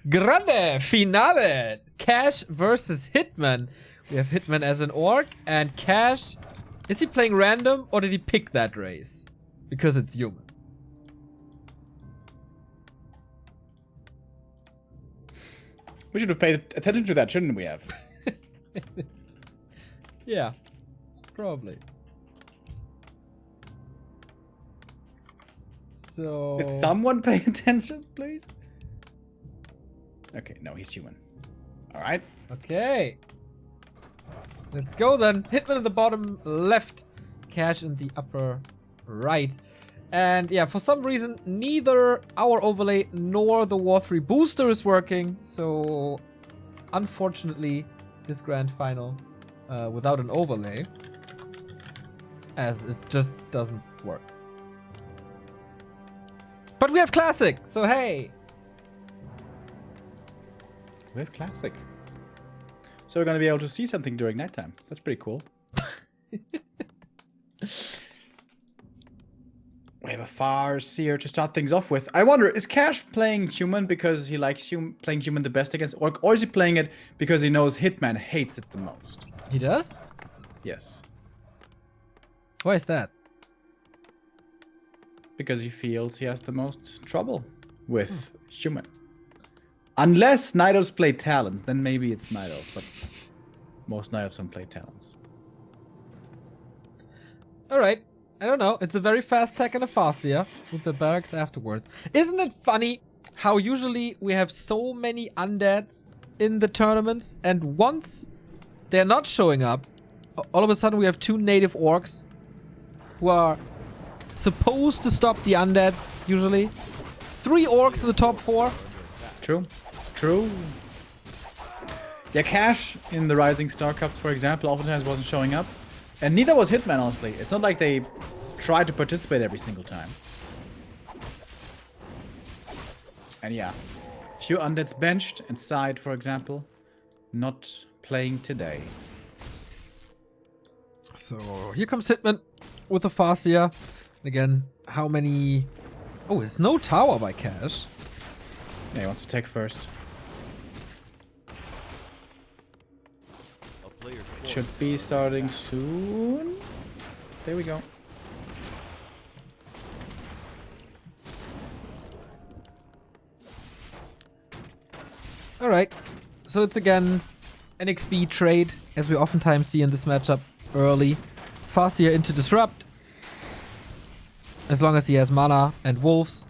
Grande Finale! Cash versus Hitman. We have Hitman as an orc, and Cash... Is he playing random, or did he pick that race? Because it's human. We should have paid attention to that, shouldn't we have? Yeah, probably. So... Did someone pay attention, please? Okay, no, he's human. Alright. Okay. Let's go then. Hitman in the bottom left. Cash in the upper right. And yeah, for some reason, neither our overlay nor the War 3 booster is working. So, unfortunately, this grand final without an overlay, as it just doesn't work. But we have Classic, so hey! We have Classic. So we're going to be able to see something during nighttime. That's pretty cool. We have a Farseer to start things off with. I wonder, is Cash playing human because he likes playing human the best against Orc, or is he playing it because he knows Hitman hates it the most? He does? Yes. Why is that? Because he feels he has the most trouble with human. Unless Night Elves play Talons, then maybe it's Night Elves, but most Night Elves don't play Talons. Alright. I don't know. It's a very fast tech and a Farseer with the barracks afterwards. Isn't it funny how usually we have so many undeads in the tournaments, and once they're not showing up, all of a sudden we have 2 native orcs who are supposed to stop the undeads, usually. 3 orcs in the top 4. True. True. Yeah, Cash in the Rising Star Cups, for example, oftentimes wasn't showing up. And neither was Hitman, honestly. It's not like they tried to participate every single time. And yeah, few undeads benched, and Side, for example, not playing today. So here comes Hitman with a Farseer. Again, how many... Oh, it's no tower by Cash. Yeah, he wants to take first. Should be starting soon. There we go. Alright, so it's again an XP trade, as we oftentimes see in this matchup early. Farseer into Disrupt, as long as he has mana and wolves.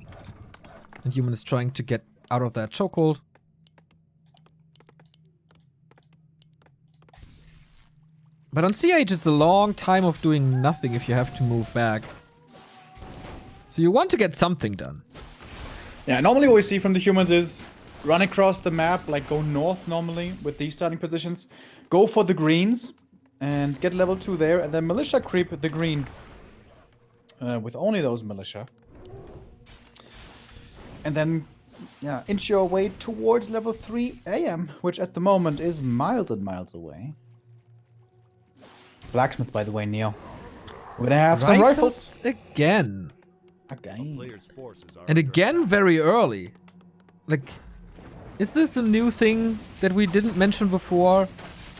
And Human is trying to get out of that chokehold. But on CH it's a long time of doing nothing if you have to move back. So you want to get something done. Yeah, normally what we see from the humans is run across the map, like go north normally with these starting positions. Go for the greens and get level 2 there, and then militia creep the green. With only those militia. And then, yeah, inch your way towards level 3 AM, which at the moment is miles and miles away. Blacksmith, by the way, Neo. We're gonna have some rifles. Again. Again. And again very early. Like, is this the new thing that we didn't mention before?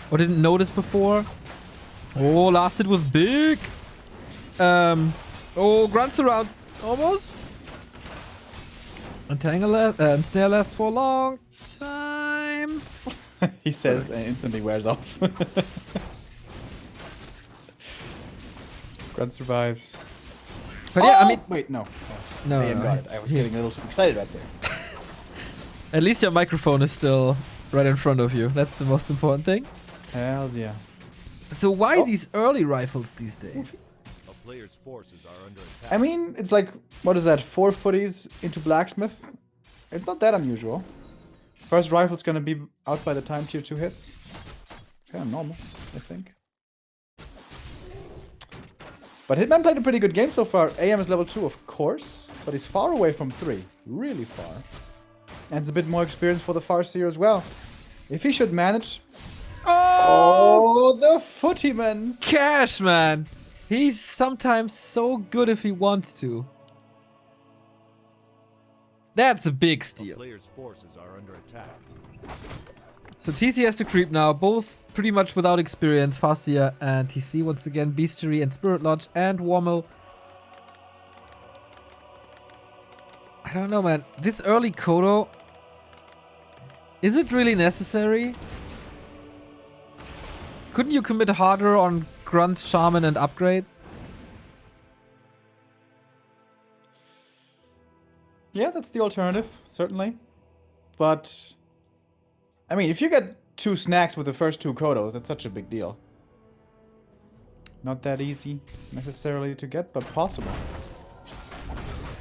Or didn't notice before? Oh, last hit was big. Oh, grunts around. Almost. And snare lasts for a long time. He says and instantly wears off. Grunt survives. But yeah, I mean... Wait, no. No, I got it. I was getting a little too excited right there. At least your microphone is still right in front of you. That's the most important thing. Hell yeah. So why these early rifles these days? A player's forces are under attack. I mean, it's like, what is that, 4 footies into Blacksmith? It's not that unusual. First rifle's gonna be out by the time tier 2 hits. It's kind of normal, I think. But Hitman played a pretty good game so far. AM is level 2, of course, but he's far away from 3. Really far. And it's a bit more experience for the Farseer as well. If he should manage... Oh, the Footymans! Cash, man! He's sometimes so good if he wants to. That's a big A steal. player's forces are under attack. So TC has to creep now, both pretty much without experience. Farseer and TC once again, Beastery and Spirit Lodge and Warmel. I don't know, man. This early Kodo, is it really necessary? Couldn't you commit harder on Grunt, Shaman and upgrades? Yeah, that's the alternative, certainly. But, I mean, if you get 2 snacks with the first 2 Kodos, that's such a big deal. Not that easy, necessarily, to get, but possible.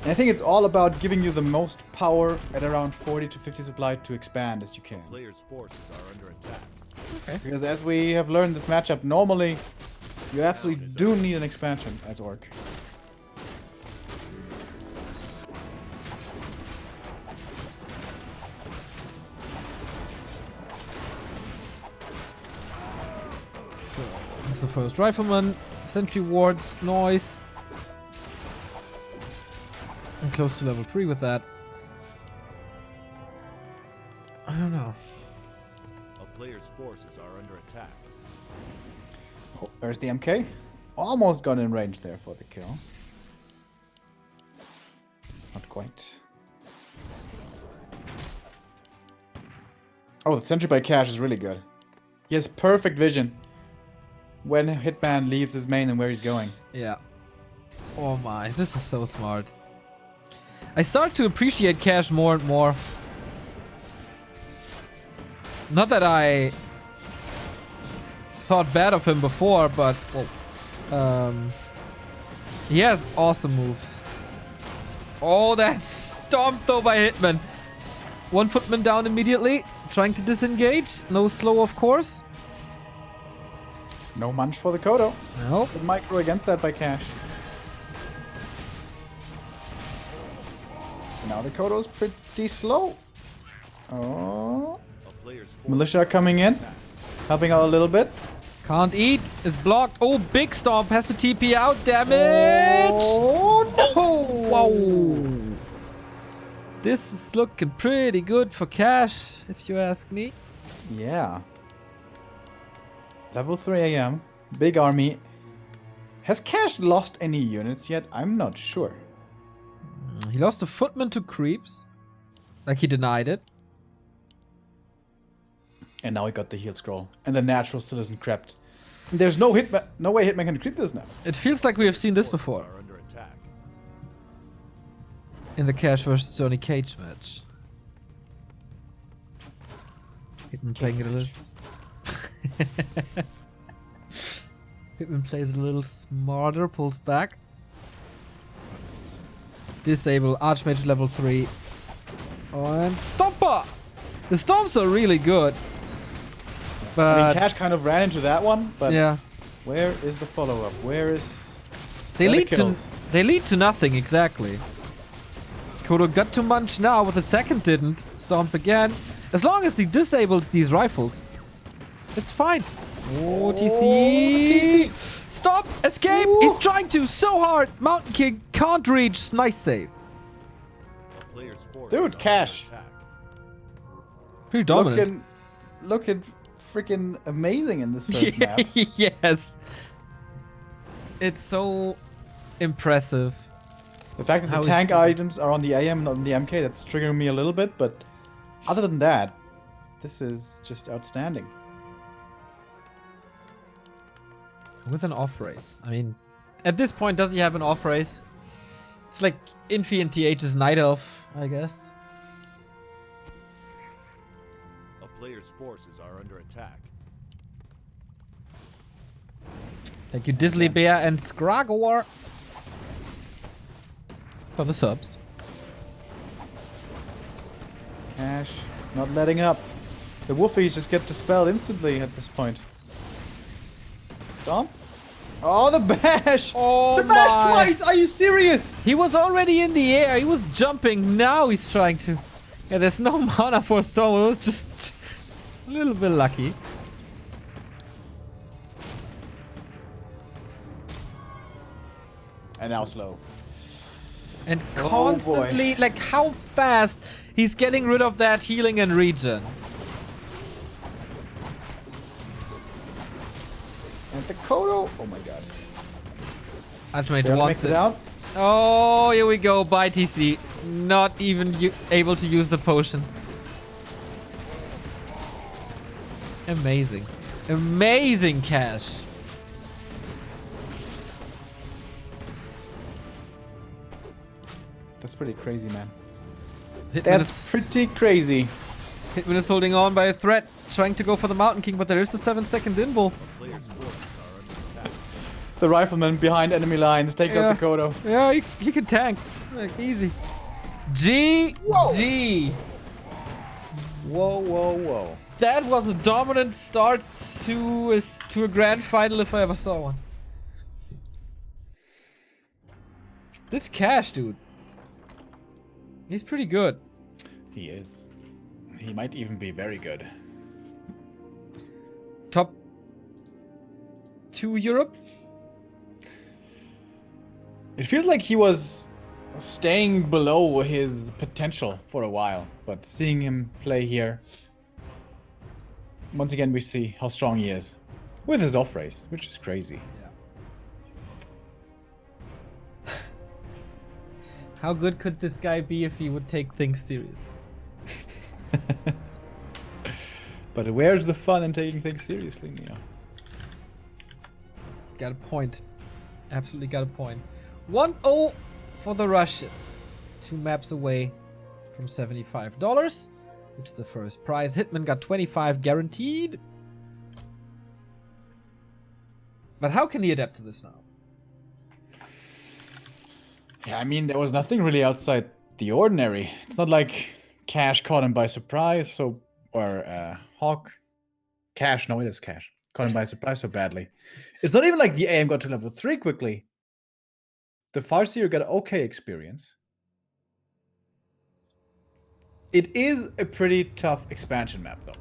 And I think it's all about giving you the most power at around 40 to 50 supply to expand as you can. Player's forces are under attack. Okay. Because as we have learned this matchup, normally you absolutely do need an expansion as Orc. So, this is the first Rifleman. Sentry wards, noise. I'm close to level 3 with that. I don't know. A player's forces are under attack. Oh, there's the MK. Almost got in range there for the kill. Not quite. Oh, the sentry by Cash is really good. He has perfect vision when Hitman leaves his main and where he's going. Yeah. Oh my, this is so smart. I start to appreciate Cash more and more. Not that I thought bad of him before, but he has awesome moves. Oh, that's stomped though by Hitman. 1 footman down immediately, trying to disengage. No slow, of course. No munch for the Kodo. Nope. Good micro against that by Cash. Now the Kodo's pretty slow. Oh. A player's forces Militia coming in. Helping out a little bit. Can't eat. Is blocked. Oh, big stomp. Has to TP out. Damage. Oh no! Wow. This is looking pretty good for Cash, if you ask me. Yeah. Level 3 AM. Big army. Has Cash lost any units yet? I'm not sure. He lost a footman to creeps. Like he denied it. And now he got the heal scroll. And the natural still isn't crept. There's no Hitman. No way Hitman can creep this now. It feels like we have seen this before. are under attack. In the Cash vs Johnny Cage match. Hitman playing it a little. Hitman plays a little smarter, pulls back. Disable Archmage level 3. And Stomper! The Stomps are really good. I But mean, Cash kind of ran into that one, but yeah. where is the follow-up? Where is... They where are the lead to kills? they lead to nothing exactly. Kodo got to munch now, but the second didn't. Stomp again. As long as he disables these rifles, it's fine. Oh, TC. TC. Stop! Escape! Ooh. He's trying to so hard. Mountain King can't reach. Nice save. A player's forces Dude, are under Cash. attack. Pretty dominant. Looking freaking amazing in this first map. Yes. It's so impressive. The fact that How the is tank it? items are on the AM, not on the MK, that's triggering me a little bit, but other than that, this is just outstanding. With an off race. I mean, at this point, does he have an off race? It's like Infi and TH's Night Elf, I guess. A player's forces are under attack. Thank you, Disley Bear and Skragor. For the subs. Cash, not letting up. The Wolfies just get dispelled instantly at this point. Stomp. Oh, the bash! Oh It's the bash my. twice! Are you serious? He was already in the air. He was jumping. Now he's trying to... Yeah, there's no mana for Storm. It was just a little bit lucky. And now slow. And Oh, constantly, like how fast he's getting rid of that healing and regen. And the Kodo. Oh my god. Ultimate Barely wants makes it it. out. Oh, here we go. Bye, TC. Not even able to use the potion. Amazing. Amazing cash. That's pretty crazy, man. Hitman That's is, pretty crazy. Hitman is holding on by a thread, trying to go for the Mountain King, but there is the 7-second invul. Players' forces are under attack. The rifleman behind enemy lines takes out the Kodo. Yeah, he can tank. Like, easy. GG. Whoa, whoa, whoa. That was a dominant start to a grand final if I ever saw one. This Cash, dude. He's pretty good. He is. He might even be very good. Top 2 Europe? It feels like he was staying below his potential for a while, but seeing him play here, once again we see how strong he is. With his off race, which is crazy. How good could this guy be if he would take things serious? But where's the fun in taking things seriously, Neo? Got a point. Absolutely got a point. 1-0 for the Russian. 2 maps away from $75, which is the first prize. Hitman got 25 guaranteed. But how can he adapt to this now? Yeah, I mean, there was nothing really outside the ordinary. It's not like Cash caught him by surprise, or Hawk. Cash, no, it is Cash. Caught him by surprise so badly. It's not even like the AM got to level 3 quickly. The Farseer got okay experience. It is a pretty tough expansion map, though.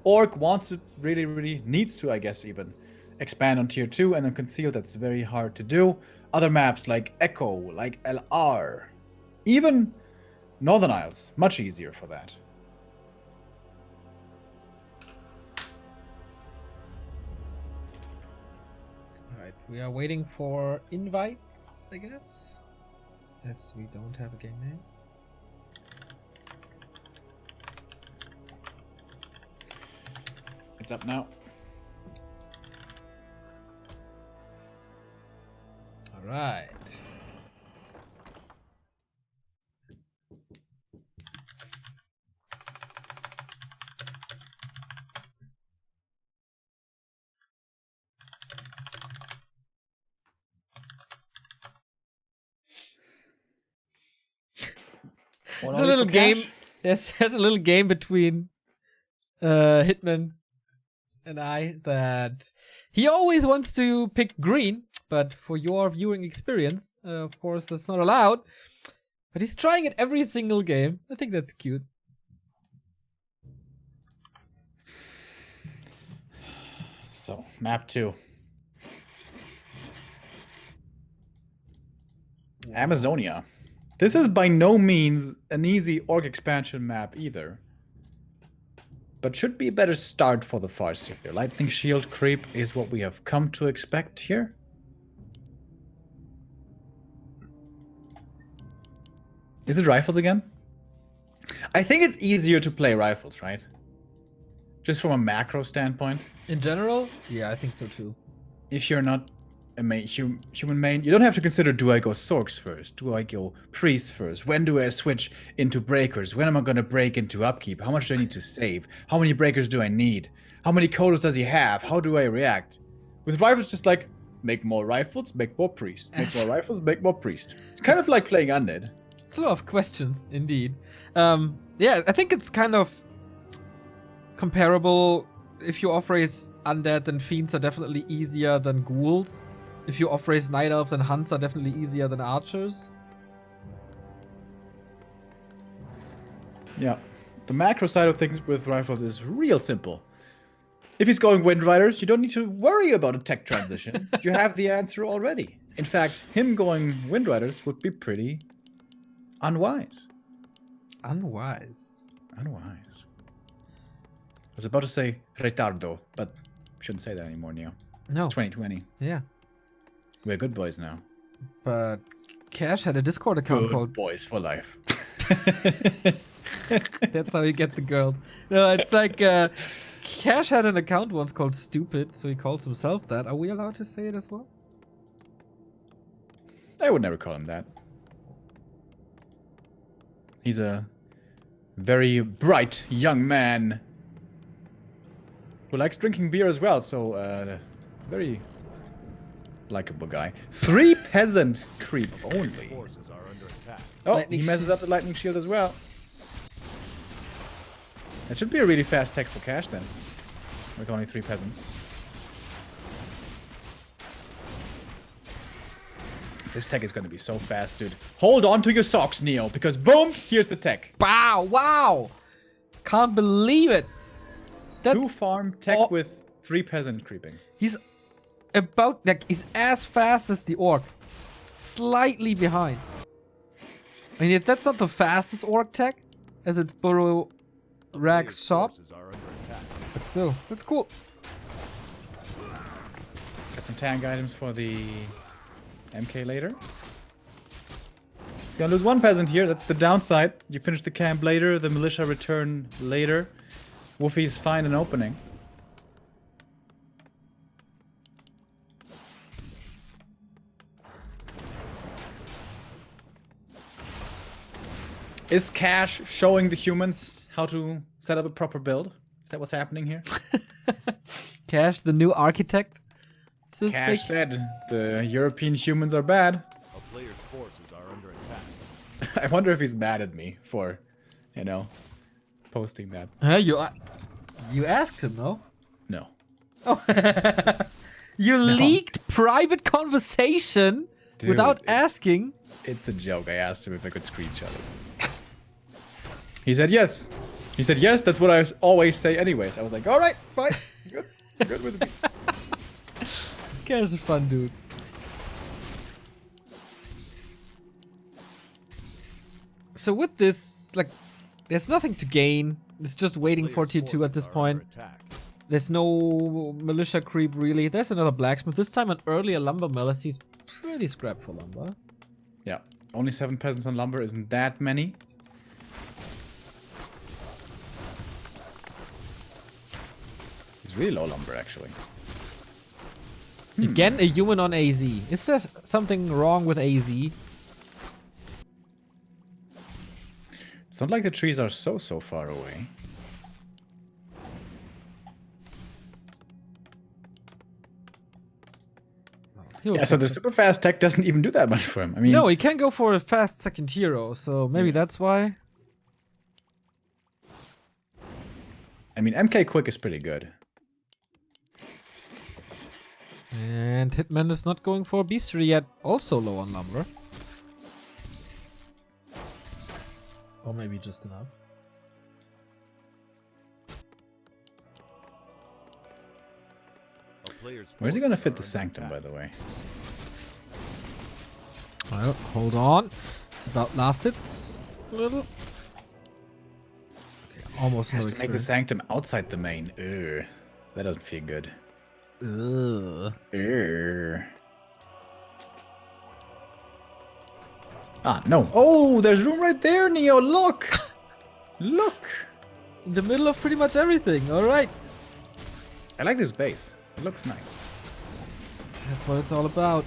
Orc wants to, really needs to, I guess, even expand on tier 2, and then Conceal, that's very hard to do. Other maps like Echo, like LR, even Northern Isles, much easier for that. Alright, we are waiting for invites, I guess. As we don't have a game name. It's up now. Alright. There's a little game. There's a little game between Hitman and I that he always wants to pick green, but for your viewing experience, of course, that's not allowed. But he's trying it every single game. I think that's cute. So, map 2. Amazonia. This is by no means an easy orc expansion map either. But should be a better start for the Farseer. Lightning Shield creep is what we have come to expect here. Is it rifles again? I think it's easier to play rifles, right? Just from a macro standpoint. In general, yeah, I think so too. If you're not a human main, you don't have to consider, do I go Sorks first? Do I go Priest first? When do I switch into Breakers? When am I going to break into Upkeep? How much do I need to save? How many Breakers do I need? How many Kodos does he have? How do I react? With rifles, just like, make more rifles, make more Priest. Make more rifles, make more Priest. It's kind of like playing Undead. It's a lot of questions, indeed. Yeah, I think it's kind of comparable. If you off-race Undead, then Fiends are definitely easier than Ghouls. If you off-race Night Elves, then Hunts are definitely easier than Archers. Yeah. The macro side of things with rifles is real simple. If he's going Wind Riders, you don't need to worry about a tech transition. You have the answer already. In fact, him going Wind Riders would be pretty unwise. Unwise. Unwise. I was about to say retardo, but shouldn't say that anymore, Neo. No. It's 2020. Yeah. We're good boys now. But Cash had a Discord account Good called... boys for life. That's how you get the girl. No, it's like Cash had an account once called Stupid, so he calls himself that. Are we allowed to say it as well? I would never call him that. He's a very bright young man who likes drinking beer as well, so very likable guy. 3 peasant creep only. Forces are under attack. Oh, Lightning he messes up the lightning shield as well. That should be a really fast tech for Cash then, with only 3 peasants. This tech is going to be so fast, dude. Hold on to your socks, Neo, because boom, here's the tech. Wow! Wow! Can't believe it. That's 2 farm tech with 3 peasant creeping. He's about like he's as fast as the orc, slightly behind. I mean, that's not the fastest orc tech, as it's Burrow Rag's shop, Forces are under attack. but still, that's cool. Got some tank items for the MK later. He's gonna lose 1 peasant here. That's the downside. You finish the camp later, the militia return later. Wolfie's find an opening. Is Cash showing the humans how to set up a proper build? Is that what's happening here? Cash, the new architect. This Cash thing- said the European humans are bad. A player's forces are under attack. I wonder if he's mad at me for, you know, posting that. You asked him, no? No. Oh. You leaked private conversation Dude, without asking. It's a joke. I asked him if I could screenshot it. He said yes. He said yes, that's what I always say anyways. I was like, alright, fine. Good. Good with me. Cash is a fun dude. So with this, like, there's nothing to gain. It's just waiting for Player's tier 2 at this forces are under point. attack. There's no militia creep really. There's another blacksmith. This time an earlier lumber mill as he's pretty scrapped for lumber. Yeah. Only 7 peasants on lumber isn't that many. He's really low lumber actually. Again, a human on AZ. Is there something wrong with AZ? It's not like the trees are so far away. Yeah, so the super fast tech doesn't even do that much for him. I mean, No, he can go for a fast second hero, so maybe that's why. I mean, MK Quick is pretty good. And Hitman is not going for Beastery yet, also low on lumber. Or maybe just enough. A player's Where's he gonna forces fit are the under Sanctum, attack. by the way? Well, hold on. It's about last hits. A little. Okay, almost no Has to make the experience. Sanctum outside the main. Ugh. That doesn't feel good. Ugh. Ugh. Ah, no. Oh, there's room right there, Neo. Look! Look! In the middle of pretty much everything. Alright. I like this base. It looks nice. That's what it's all about.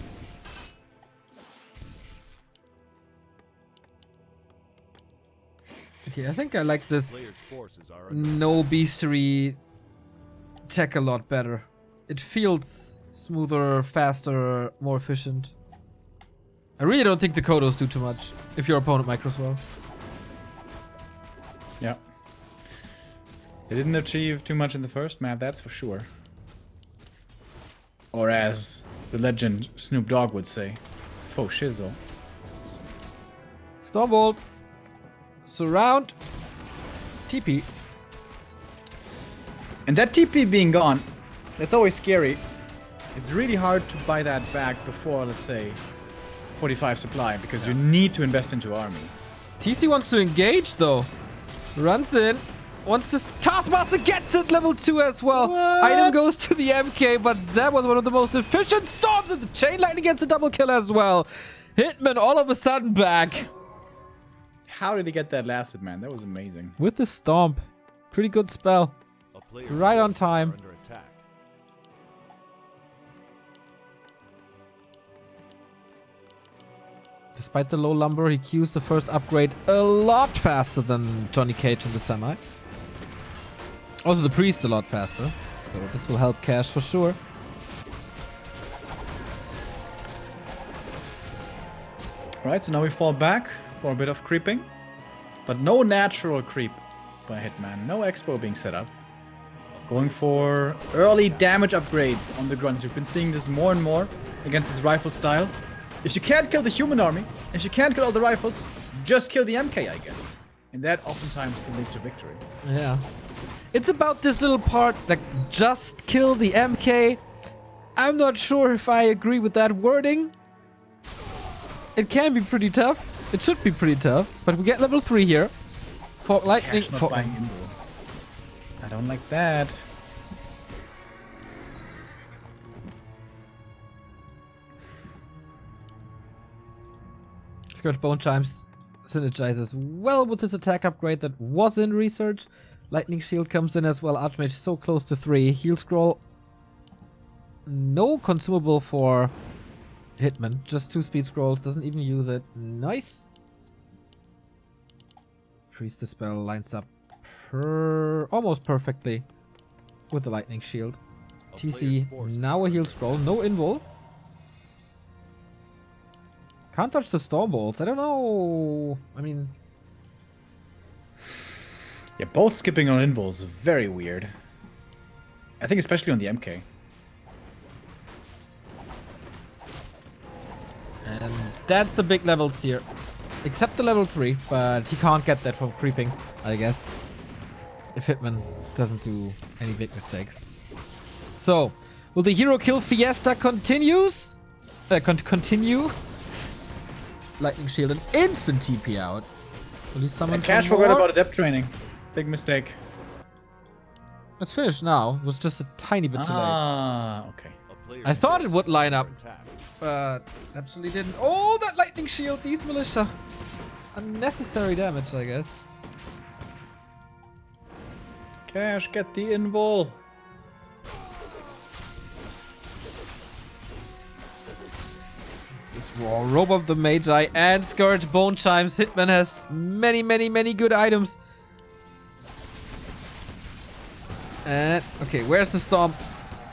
Okay, I think I like this Player's forces are under no beastery tech a lot better. It feels smoother, faster, more efficient. I really don't think the Kodos do too much if your opponent micros well. Yeah. They didn't achieve too much in the first map, that's for sure. Or as the legend Snoop Dogg would say, faux shizzle. Stormbolt. Surround. TP. And that TP being gone, that's always scary. It's really hard to buy that back before, let's say, 45 supply, because you need to invest into army. TC wants to engage though. Runs in. Wants this Taskmaster, gets it level 2 as well. What? Item goes to the MK, but that was one of the most efficient storms, and the Chain Lightning gets a double kill as well. Hitman all of a sudden back. How did he get that last hit, man? That was amazing. With the Stomp. Pretty good spell. A player's Right on forces time. are under attack. Despite the low lumber, he queues the first upgrade a lot faster than Johnny Cage in the semi. Also, the priest a lot faster. So this will help Cash for sure. Right, so now we fall back for a bit of creeping. But no natural creep by Hitman. No expo being set up. Going for early damage upgrades on the grunts. We've been seeing this more and more against this rifle style. If you can't kill the human army, if you can't kill all the rifles, just kill the MK, I guess. And that oftentimes can lead to victory. Yeah. It's about this little part, like, just kill the MK. I'm not sure if I agree with that wording. It can be pretty tough. It should be pretty tough. But we get level 3 here. For lightning. Cash not buying info. I don't like that. Scourge Bone Chimes synergizes well with his attack upgrade that was in research. Lightning Shield comes in as well. Archmage so close to 3. Heal Scroll. No consumable for Hitman. Just 2 speed scrolls. Doesn't even use it. Nice. Priest Dispel lines up almost perfectly with the Lightning Shield. TC now a heal scroll. No invul. Can't touch the Storm Bolts. I don't know. I mean... Yeah, both skipping on invul is very weird. I think especially on the MK. And that's the big levels here. Except the level 3, but he can't get that from creeping, I guess. If Hitman doesn't do any big mistakes. So, will the hero kill fiesta continues? Continue? Lightning Shield, an instant TP out. Will he summon Cash some forgot more? about adept training. Big mistake. It's finished now. It was just a tiny bit too late. Ah, okay. A player's I thought it would forces line are up. under attack. But actually didn't. Oh, that Lightning Shield, these militia. Unnecessary damage, I guess. Cash, get the invul. This Raw Robe of the Magi and Scourge Bone Chimes. Hitman has many, many, many good items. And, okay, where's the Storm?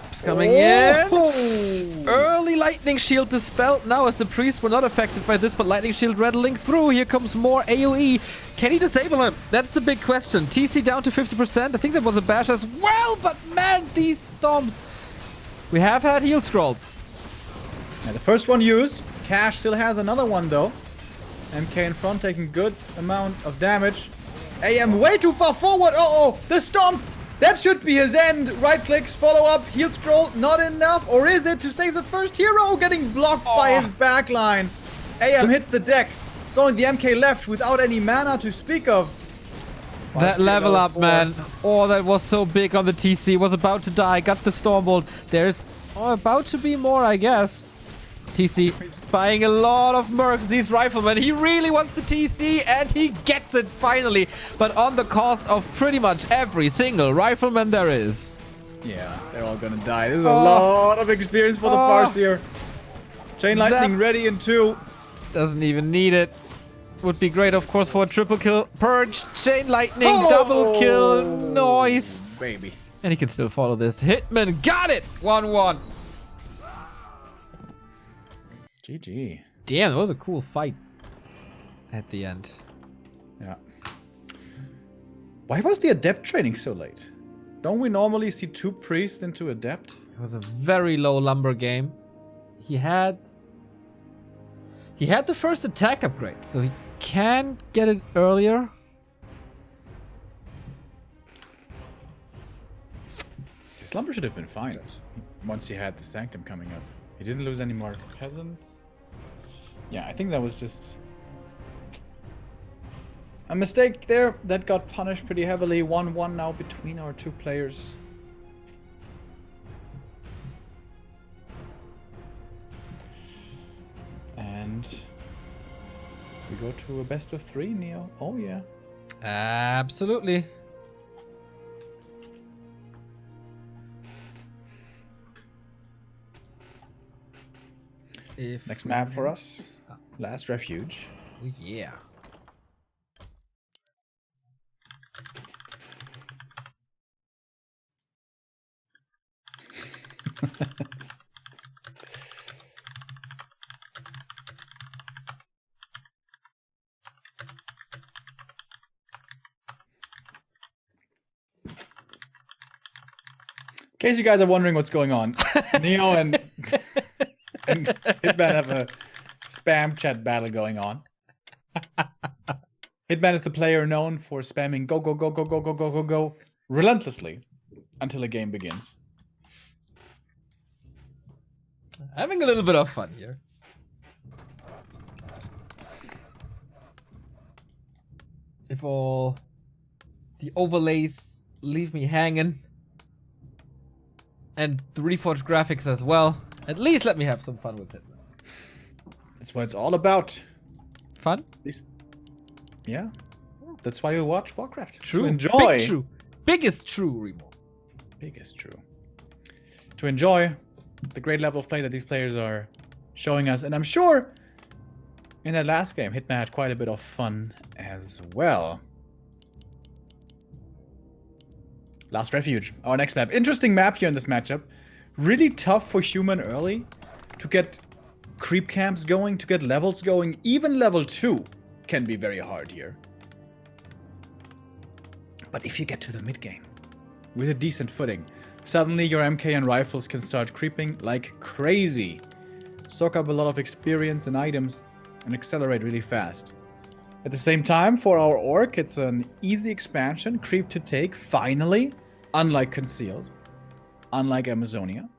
It's coming in. Early Lightning Shield dispelled. Now as the priests were not affected by this, but Lightning Shield rattling through. Here comes more AoE. Can he disable him? That's the big question. TC down to 50%. I think that was a bash as well, but man, these Storms. We have had heal scrolls. Yeah, the first one used. Cash still has another one though. MK in front taking good amount of damage. AM way too far forward. Uh-oh, the stomp. That should be his end. Right clicks, follow up, heal scroll, not enough. Or is it to save the first hero? Getting blocked by his backline. AM hits the deck. It's only the MK left without any mana to speak of. That level up, man. Oh, that was so big on the TC. Was about to die. Got the Stormbolt. There's about to be more, I guess. TC buying a lot of mercs. These riflemen. He really wants the TC, and he gets it finally. But on the cost of pretty much every single rifleman there is. Yeah, they're all gonna die. This is a lot of experience for the Farseer. Chain Lightning ready in 2. Doesn't even need it. Would be great, of course, for a triple kill. Purge, Chain Lightning, double kill, noise. Baby. And he can still follow this. Hitman got it! 1-1. GG. Damn, that was a cool fight at the end. Yeah. Why was the adept training so late? Don't we normally see 2 priests into adept? It was a very low lumber game. He had the first attack upgrade, so he can get it earlier. His lumber should have been fine. once he had the Sanctum coming up. He didn't lose any more peasants. Yeah, I think that was just a mistake there that got punished pretty heavily. 1-1 now between our two players. And we go to a best of 3, Neo. Oh, yeah. Absolutely. Next map for us. Last Refuge. Oh, yeah. In case you guys are wondering what's going on, Neo and Hitman have a spam chat battle going on. Hitman is the player known for spamming go, go, go, go, go, go, go, go, go relentlessly until a game begins. Having a little bit of fun here. If all the overlays leave me hanging, and the reforged graphics as well, at least let me have some fun with it. That's what it's all about. Fun? Yeah. That's why you watch Warcraft. True. To enjoy. Big true. Biggest true, Remo. Biggest true. To enjoy the great level of play that these players are showing us. And I'm sure in that last game, Hitman had quite a bit of fun as well. Last Refuge, our next map. Interesting map here in this matchup. Really tough for human early to get creep camps going, to get levels going. Even level 2 can be very hard here. But if you get to the mid game with a decent footing, suddenly your MK and rifles can start creeping like crazy. Soak up a lot of experience and items and accelerate really fast. At the same time, for our Orc, it's an easy expansion, creep to take, finally, unlike Concealed, unlike Amazonia.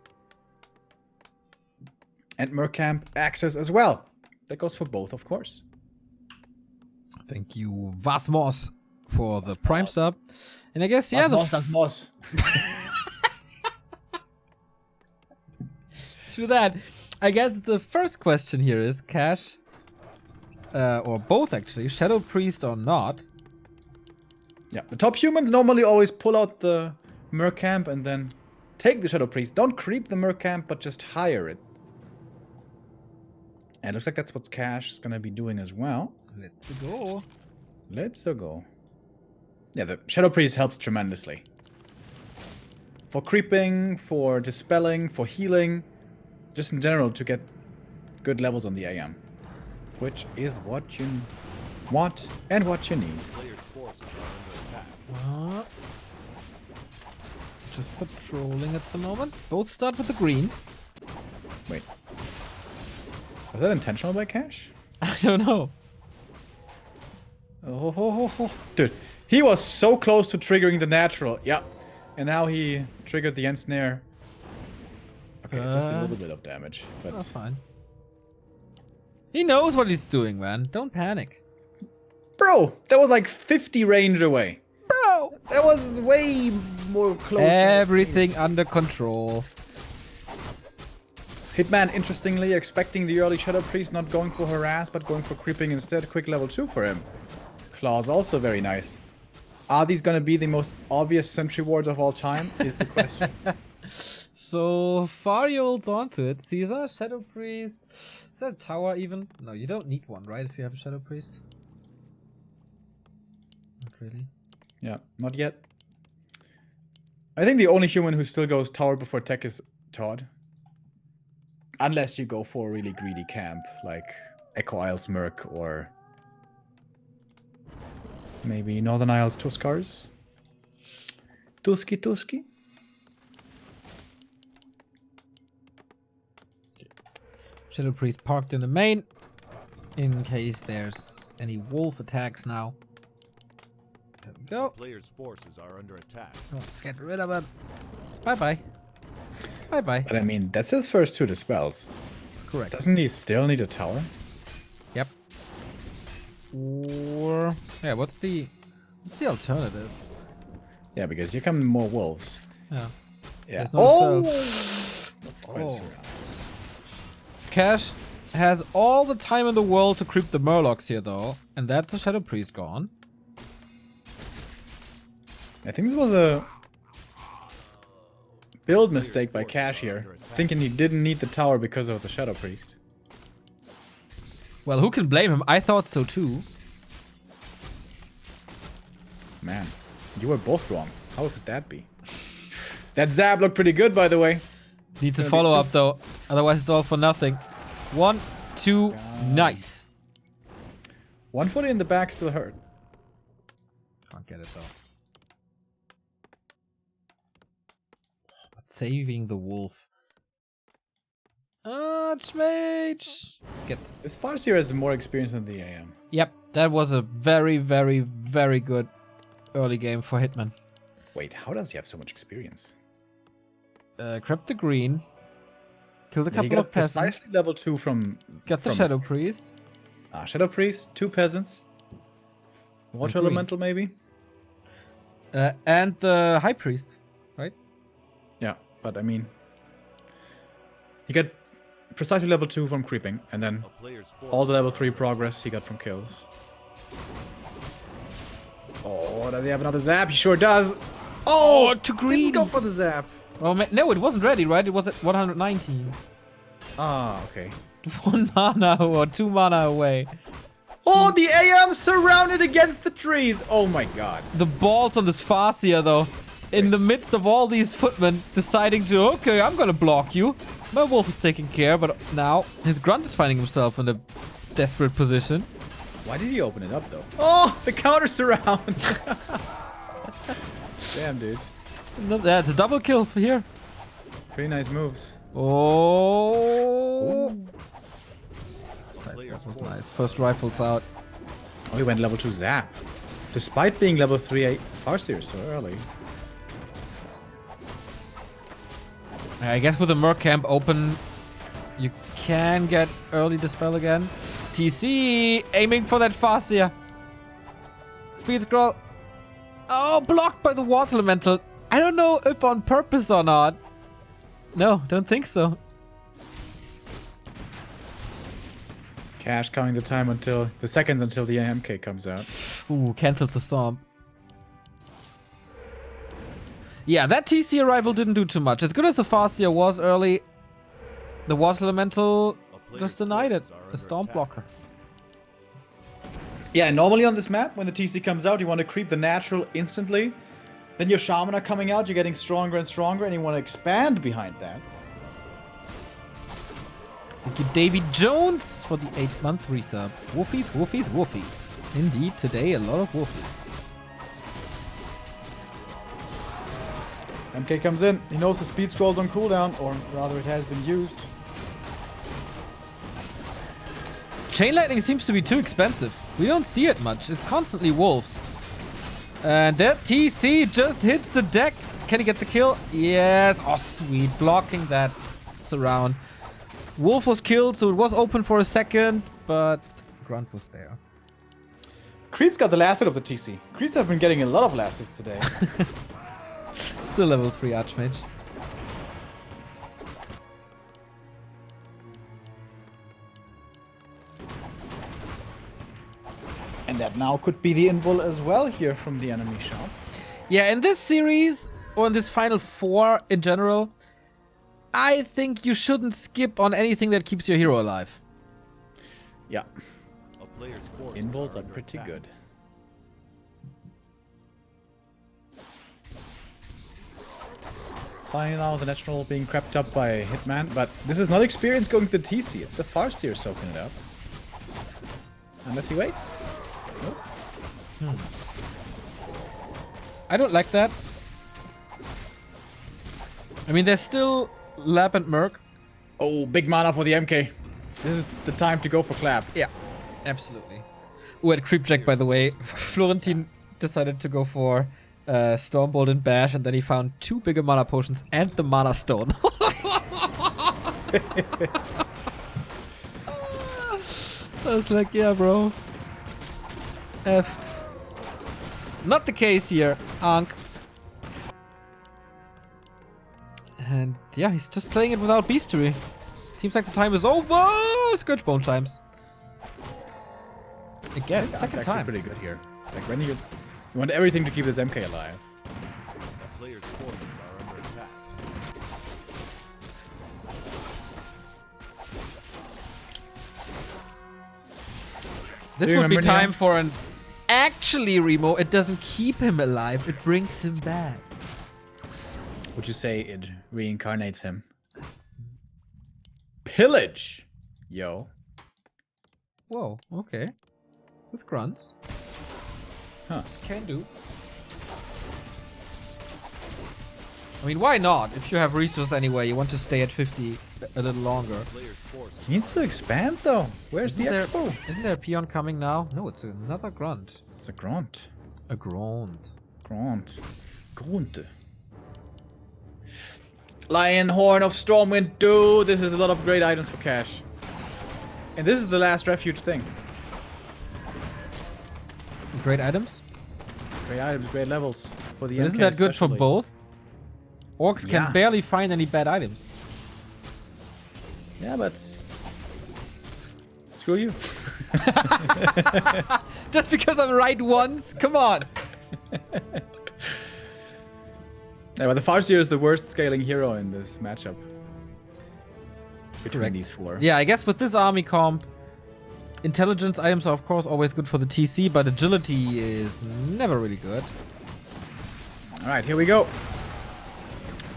And Mercamp access as well. That goes for both, of course. Thank you, Vasmos, for the Prime Vasmos. sub. And I guess, yeah, Das Moss. to that, I guess the first question here is, Cash, or both actually, Shadow Priest or not. Yeah, the top humans normally always pull out the Mercamp and then take the Shadow Priest. Don't creep the Mercamp, but just hire it. And it looks like that's what Cash is going to be doing as well. Let's go. Let's go. Yeah, the Shadow Priest helps tremendously. For creeping, for dispelling, for healing. Just in general to get good levels on the AM. Which is what you want and what you need. Players' forces are under attack. Just patrolling at the moment. Both start with the green. Wait. Was that intentional by Cash? I don't know. Oh. Dude, he was so close to triggering the natural. Yeah. And now he triggered the end snare. Okay, just a little bit of damage. But Oh, fine. He knows what he's doing, man. Don't panic. bro, that was like 50 range away. Bro! That was way more close. than I Everything think. under control. Hitman, interestingly, expecting the early Shadow Priest, not going for harass, but going for creeping instead. Quick level 2 for him. Claws also very nice. Are these going to be the most obvious sentry wards of all time? Is the question. So far, he holds on to it. Caesar, Shadow Priest. Is there a tower even? No, you don't need one, right? If you have a Shadow Priest. Not really. Yeah, not yet. I think the only human who still goes tower before tech is Todd. Unless you go for a really greedy camp, like Echo Isles Merc or maybe Northern Isles Tuskars. Tusky. Shadow Priest parked in the main. In case there's any wolf attacks now. There we go. Players' forces are under attack. Oh, get rid of it. Bye bye. Bye-bye. But I mean, that's his first 2 dispels. That's correct. Doesn't he still need a tower? Yep. Or... Yeah, what's the alternative? Yeah, because here come more wolves. Yeah. Yeah. There's no Oh! Cash has all the time in the world to creep the Murlocs here, though. And that's a Shadow Priest gone. I think this was a build mistake by Cash here, thinking he didn't need the tower because of the Shadow Priest. Well, who can blame him? I thought so too. Man, you were both wrong. How could that be? That Zap looked pretty good, by the way. Needs a follow-up, though. Otherwise, it's all for nothing. 1, 2, nice. 140 in the back still hurt. Can't get it, though. But saving the wolf. Archmage! Gets... This Farseer has more experience than the AM. Yep, that was a very, very, very good early game for Hitman. Wait, how does he have so much experience? Grabbed the green. Killed a He couple got of peasants. precisely level 2 from... Got the from Shadow Priest. Shadow Priest, 2 peasants. Water green. Elemental, maybe? And the High Priest, right? Yeah, but I mean... He got precisely level 2 from creeping, and then A player's forces all the level are 3 under progress he got from kills. Oh, does he have another Zap? He sure does! Oh, to green! Didn't go for the Zap! Oh, no, it wasn't ready, right? It was at 119. Ah, okay. 1 mana or 2 mana away. Oh, the AM surrounded against the trees! Oh my god. The balls on this Farseer, though. In the midst of all these footmen deciding to, okay, I'm gonna block you. My wolf is taking care, but now his grunt is finding himself in a desperate position. Why did he open it up, though? Oh, the counter surround! Damn, dude. No, that's a double kill for here. Pretty nice moves. Oh. players' That was forces nice. First rifles out. Oh, he went level 2 Zap. Despite being level 3 Farseer so early. I guess with the Merc camp open, you can get early dispel again. TC aiming for that Farseer. Speed scroll. Oh, blocked by the Water Elemental. I don't know if on purpose or not. No, don't think so. Cash counting the time until the seconds until the AMK comes out. Ooh, cancelled the storm. Yeah, that TC arrival didn't do too much. As good as the Farseer was early, the Water Elemental just denied it. A Storm blocker. Yeah, normally on this map, when the TC comes out, you want to creep the natural instantly. Then your Shaman are coming out, you're getting stronger and stronger, and you want to expand behind that. Thank you, Davy Jones, for the 8-month resub. Wolfies, wolfies, wolfies. Indeed, today a lot of wolfies. MK comes in, he knows the speed scroll's on cooldown, or rather it has been used. Chain Lightning seems to be too expensive. We don't see it much. It's constantly wolves. And that TC just hits the deck. Can he get the kill? Yes. Oh, sweet. Blocking that surround. Wolf was killed, so it was open for a second, but Grunt was there. Creeps got the last hit of the TC. Creeps have been getting a lot of last hits today. Still level 3 Archmage. And that now could be the invul as well here from the enemy shop. Yeah, in this series, or in this final 4 in general, I think you shouldn't skip on anything that keeps your hero alive. Yeah. A player's forces Invuls are under pretty attack. good. Finally now the natural being crept up by Hitman, but this is not experience going to the TC, it's the Farseer soaking it up. Unless he waits. Nope. I don't like that. I mean, there's still Lab and Merc. Oh, big mana for the MK. This is the time to go for Clap. Yeah, absolutely. Oh, at Creepjack, by the way, Florentin decided to go for Stormbolt and Bash, and then he found 2 bigger mana potions and the Mana Stone. I was like, yeah, bro. Effed. Not the case here, Ankh. And yeah, he's just playing it without Beastery. Seems like the time is over. Scourge Bone chimes. Again, That's second actually time. pretty good here. Like when you want everything to keep this MK alive. A player's forces are under attack. This Do you would be remember, time Neil? for an... Actually, Remo, it doesn't keep him alive. It brings him back. Would you say it reincarnates him? Pillage! Yo. Whoa, okay. With grunts. Huh. Can do. I mean, why not? If you have resources anyway, you want to stay at 50 a little longer. Player's forces. Needs to expand though. Where's the expo? Isn't there a peon coming now? No, it's another grunt. It's a grunt. A grunt. Grunt. Grunt. Lion Horn of Stormwind, dude. This is a lot of great items for cash. And this is the last refuge thing. Great items. Great items, great levels. For the But isn't MK that good for especially. both? Orcs Yeah. can barely find any bad items. Yeah, but... Screw you. Just because I'm right once? Come on. Yeah, but the Farseer is the worst scaling hero in this matchup. Between Correct. these four. Yeah, I guess with this army comp, intelligence items are of course always good for the TC, but agility is never really good. Alright, here we go.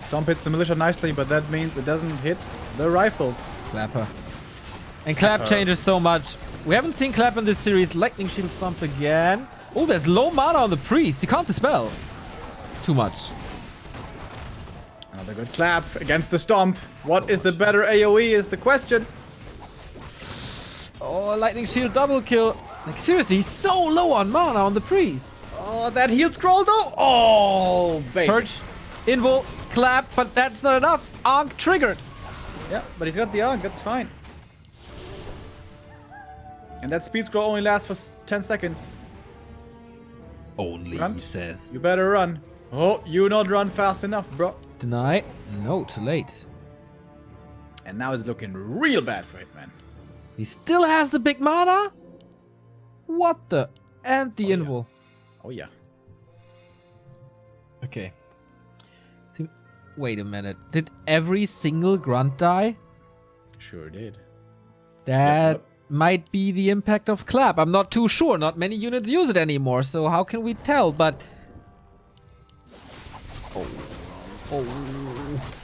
Stomp hits the militia nicely, but that means it doesn't hit the rifles. Clapper. And Clap changes so much. We haven't seen Clap in this series. Lightning Shield Stomp again. Oh, there's low mana on the priest. He can't dispel. Too much. Another good clap against the stomp. What is the better AoE is the question. Oh, Lightning Shield double kill. Like, seriously, he's so low on mana on the priest. Oh, that healed scroll though. Oh, baby. Purge, Invul, Clap, but that's not enough. Ankh triggered. Yeah, but he's got the Ankh, that's fine. And that speed scroll only lasts for 10 seconds. Only, Run. he says. You better run. Oh, you not run fast enough, bro. Deny. No, too late. And now it's looking real bad for Hitman. He still has the big mana? What the? And the Oh, yeah. Invul. Oh, yeah. Okay. Wait a minute. Did every single grunt die? Sure did. That Yep. might be the impact of Clap. I'm not too sure. Not many units use it anymore, so how can we tell? But... Oh.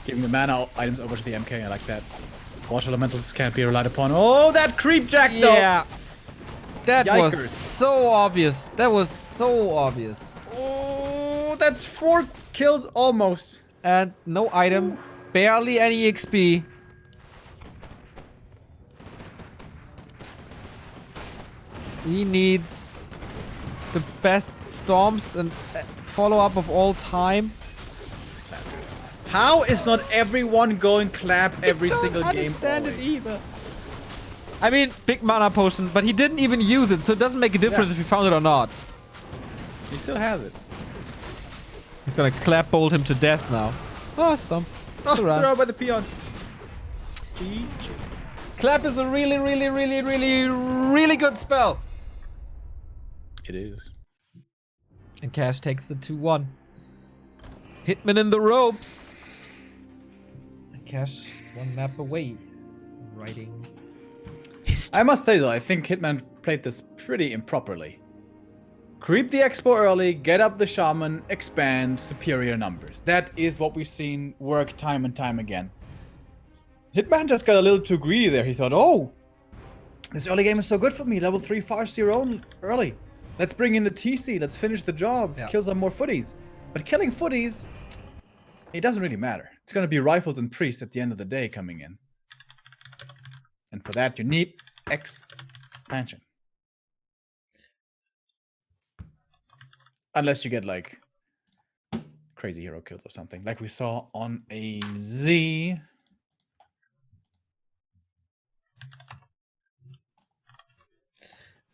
Giving the mana items over to the MK, I like that. Wash elementals can't be relied upon. Oh, that creep jack though! Yeah. That was Yikers. so obvious. That was so obvious. Oh, that's 4 kills almost. And no item. Barely any XP. He needs the best storms and follow-up of all time. How is not everyone going clap every single game? I don't understand it always? either. I mean, big mana potion, but he didn't even use it, so it doesn't make a difference if he found it or not. He still has it. He's gonna clap bolt him to death now. Oh, stomp. Oh, It's around. surrounded by the peons. GG. Clap is a really, really, really, really, really good spell. It is. And Cash takes the 2-1. Hitman in the ropes. And Cash one map away. Writing history. I must say though, I think Hitman played this pretty improperly. Creep the expo early, get up the shaman, expand, superior numbers. That is what we've seen work time and time again. Hitman just got a little too greedy there. He thought, oh, this early game is so good for me. Level 3 Farseer own early. Let's bring in the TC. Let's finish the job. Yeah. Kill some more footies. But killing footies, it doesn't really matter. It's going to be rifles and priests at the end of the day coming in. And for that, you need expansion. Unless you get like crazy hero kills or something, like we saw on AZ.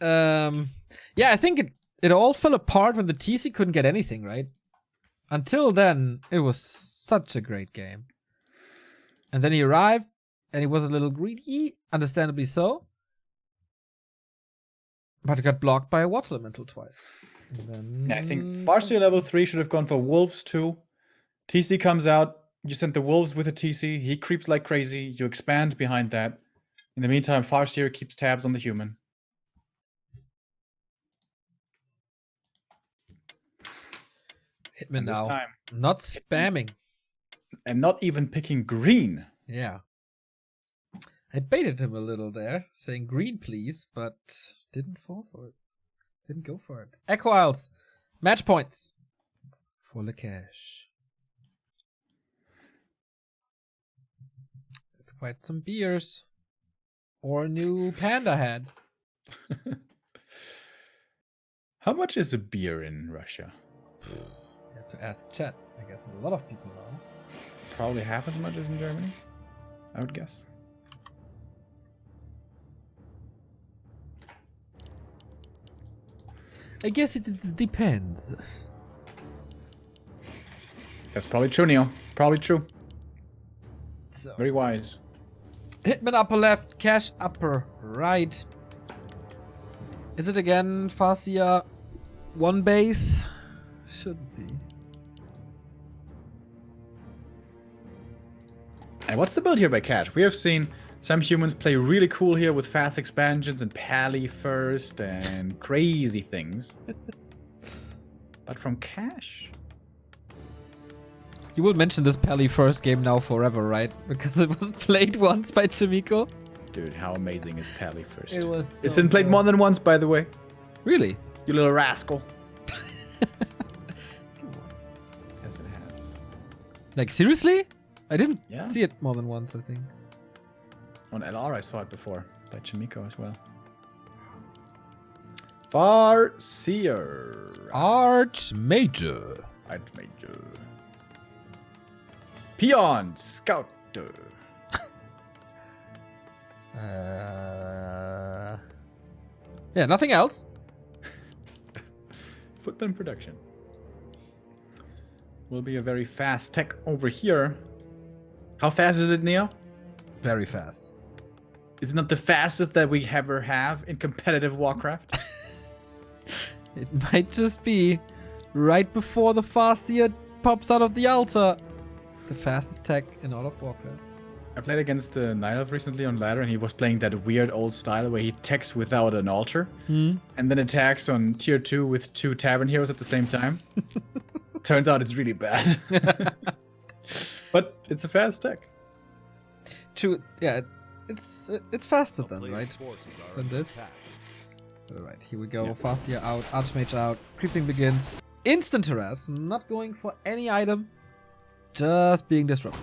Yeah, I think it all fell apart when the TC couldn't get anything, right? Until then, it was such a great game. And then he arrived, and he was a little greedy, understandably so. But it got blocked by a water elemental twice. And then... I think Farseer level 3 should have gone for Wolves too. TC comes out, you send the Wolves with a TC, he creeps like crazy, you expand behind that. In the meantime, Farseer keeps tabs on the human. Hitman And this now. time, Not spamming. and not even picking green. Yeah. I baited him a little there, saying green please, but didn't fall for it. Didn't go for it. Echo Isles. Match points. For Lakesh. It's quite some beers. Or a new panda head. How much is a beer in Russia? You have to ask chat. I guess a lot of people know. Probably half as much as in Germany, I would guess. I guess it depends. That's probably true, Neil. Probably true. So, Very wise. Hitman upper left, Cash upper right. Is it again Farseer one base? Shouldn't be. And what's the build here by Cat? We have seen some humans play really cool here with fast expansions and pally first and crazy things. But from Cash? You will mention this Pally first game now forever, right? Because it was played once by Chimiko. Dude, how amazing is pally first? It was. It's so been played good. more than once, by the way. Really? You little rascal. Come on. Yes, it has. Like seriously? I didn't Yeah. see it more than once. I think. On LR, I saw it before. By Chimiko as well. Farseer. Archmajor. Archmajor. Peon Scouter. Yeah, nothing else. Footman production. Will be a very fast tech over here. How fast is it, Neo? Very fast. Is it not the fastest that we ever have in competitive Warcraft? It might just be right before the Farseer pops out of the altar. The fastest tech in all of Warcraft. I played against Nile recently on ladder, and he was playing that weird old style where he techs without an altar, and then attacks on tier 2 with 2 tavern heroes at the same time. Turns out it's really bad. But it's a fast tech. True. Yeah, it's faster A than player's right forces are than under this. attack. All right, here we go. Yep. Farseer out, Archmage out, creeping begins. Instant harass, not going for any item, just being disruptive.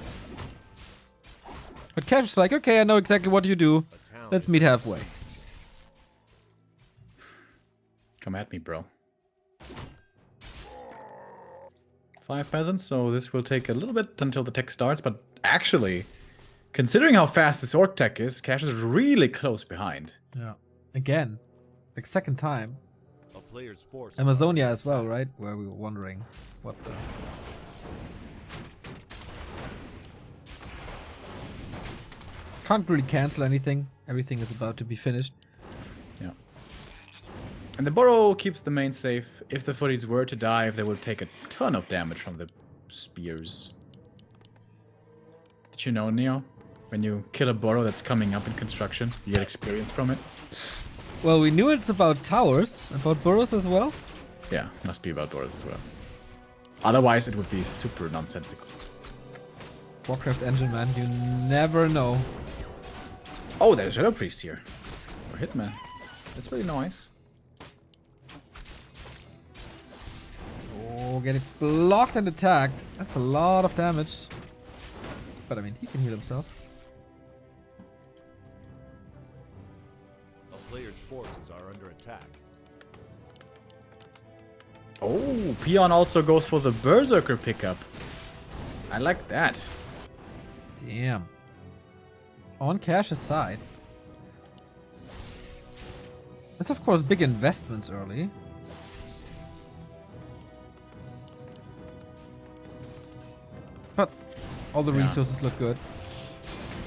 But Cash is like, okay, I know exactly what you do. A town Let's is meet under halfway. siege. Come at me, bro. 5 peasants, so this will take a little bit until the tech starts, but actually, considering how fast this orc tech is, Cash is really close behind. Yeah. Again, like second time. A player's force is Amazonia under as well, attack. right? Where we were wondering what the... Can't really cancel anything. Everything is about to be finished. Yeah. And the burrow keeps the main safe. If the footies were to dive, they will take a ton of damage from the spears. Did you know, Neo? When you kill a burrow that's coming up in construction, you get experience from it. Well, we knew it's about towers, about burrows as well. Yeah, must be about burrows as well. Otherwise, it would be super nonsensical. Warcraft engine, man, you never know. Oh, there's Shadow Priest here. Or Hitman. That's really nice. Oh, getting blocked and attacked. That's a lot of damage. But I mean, he can heal himself. A player's forces are under attack. Oh, Peon also goes for the Berserker pickup. I like that. Damn. On Cash's side. It's of course big investments early. But all the Yeah. resources look good.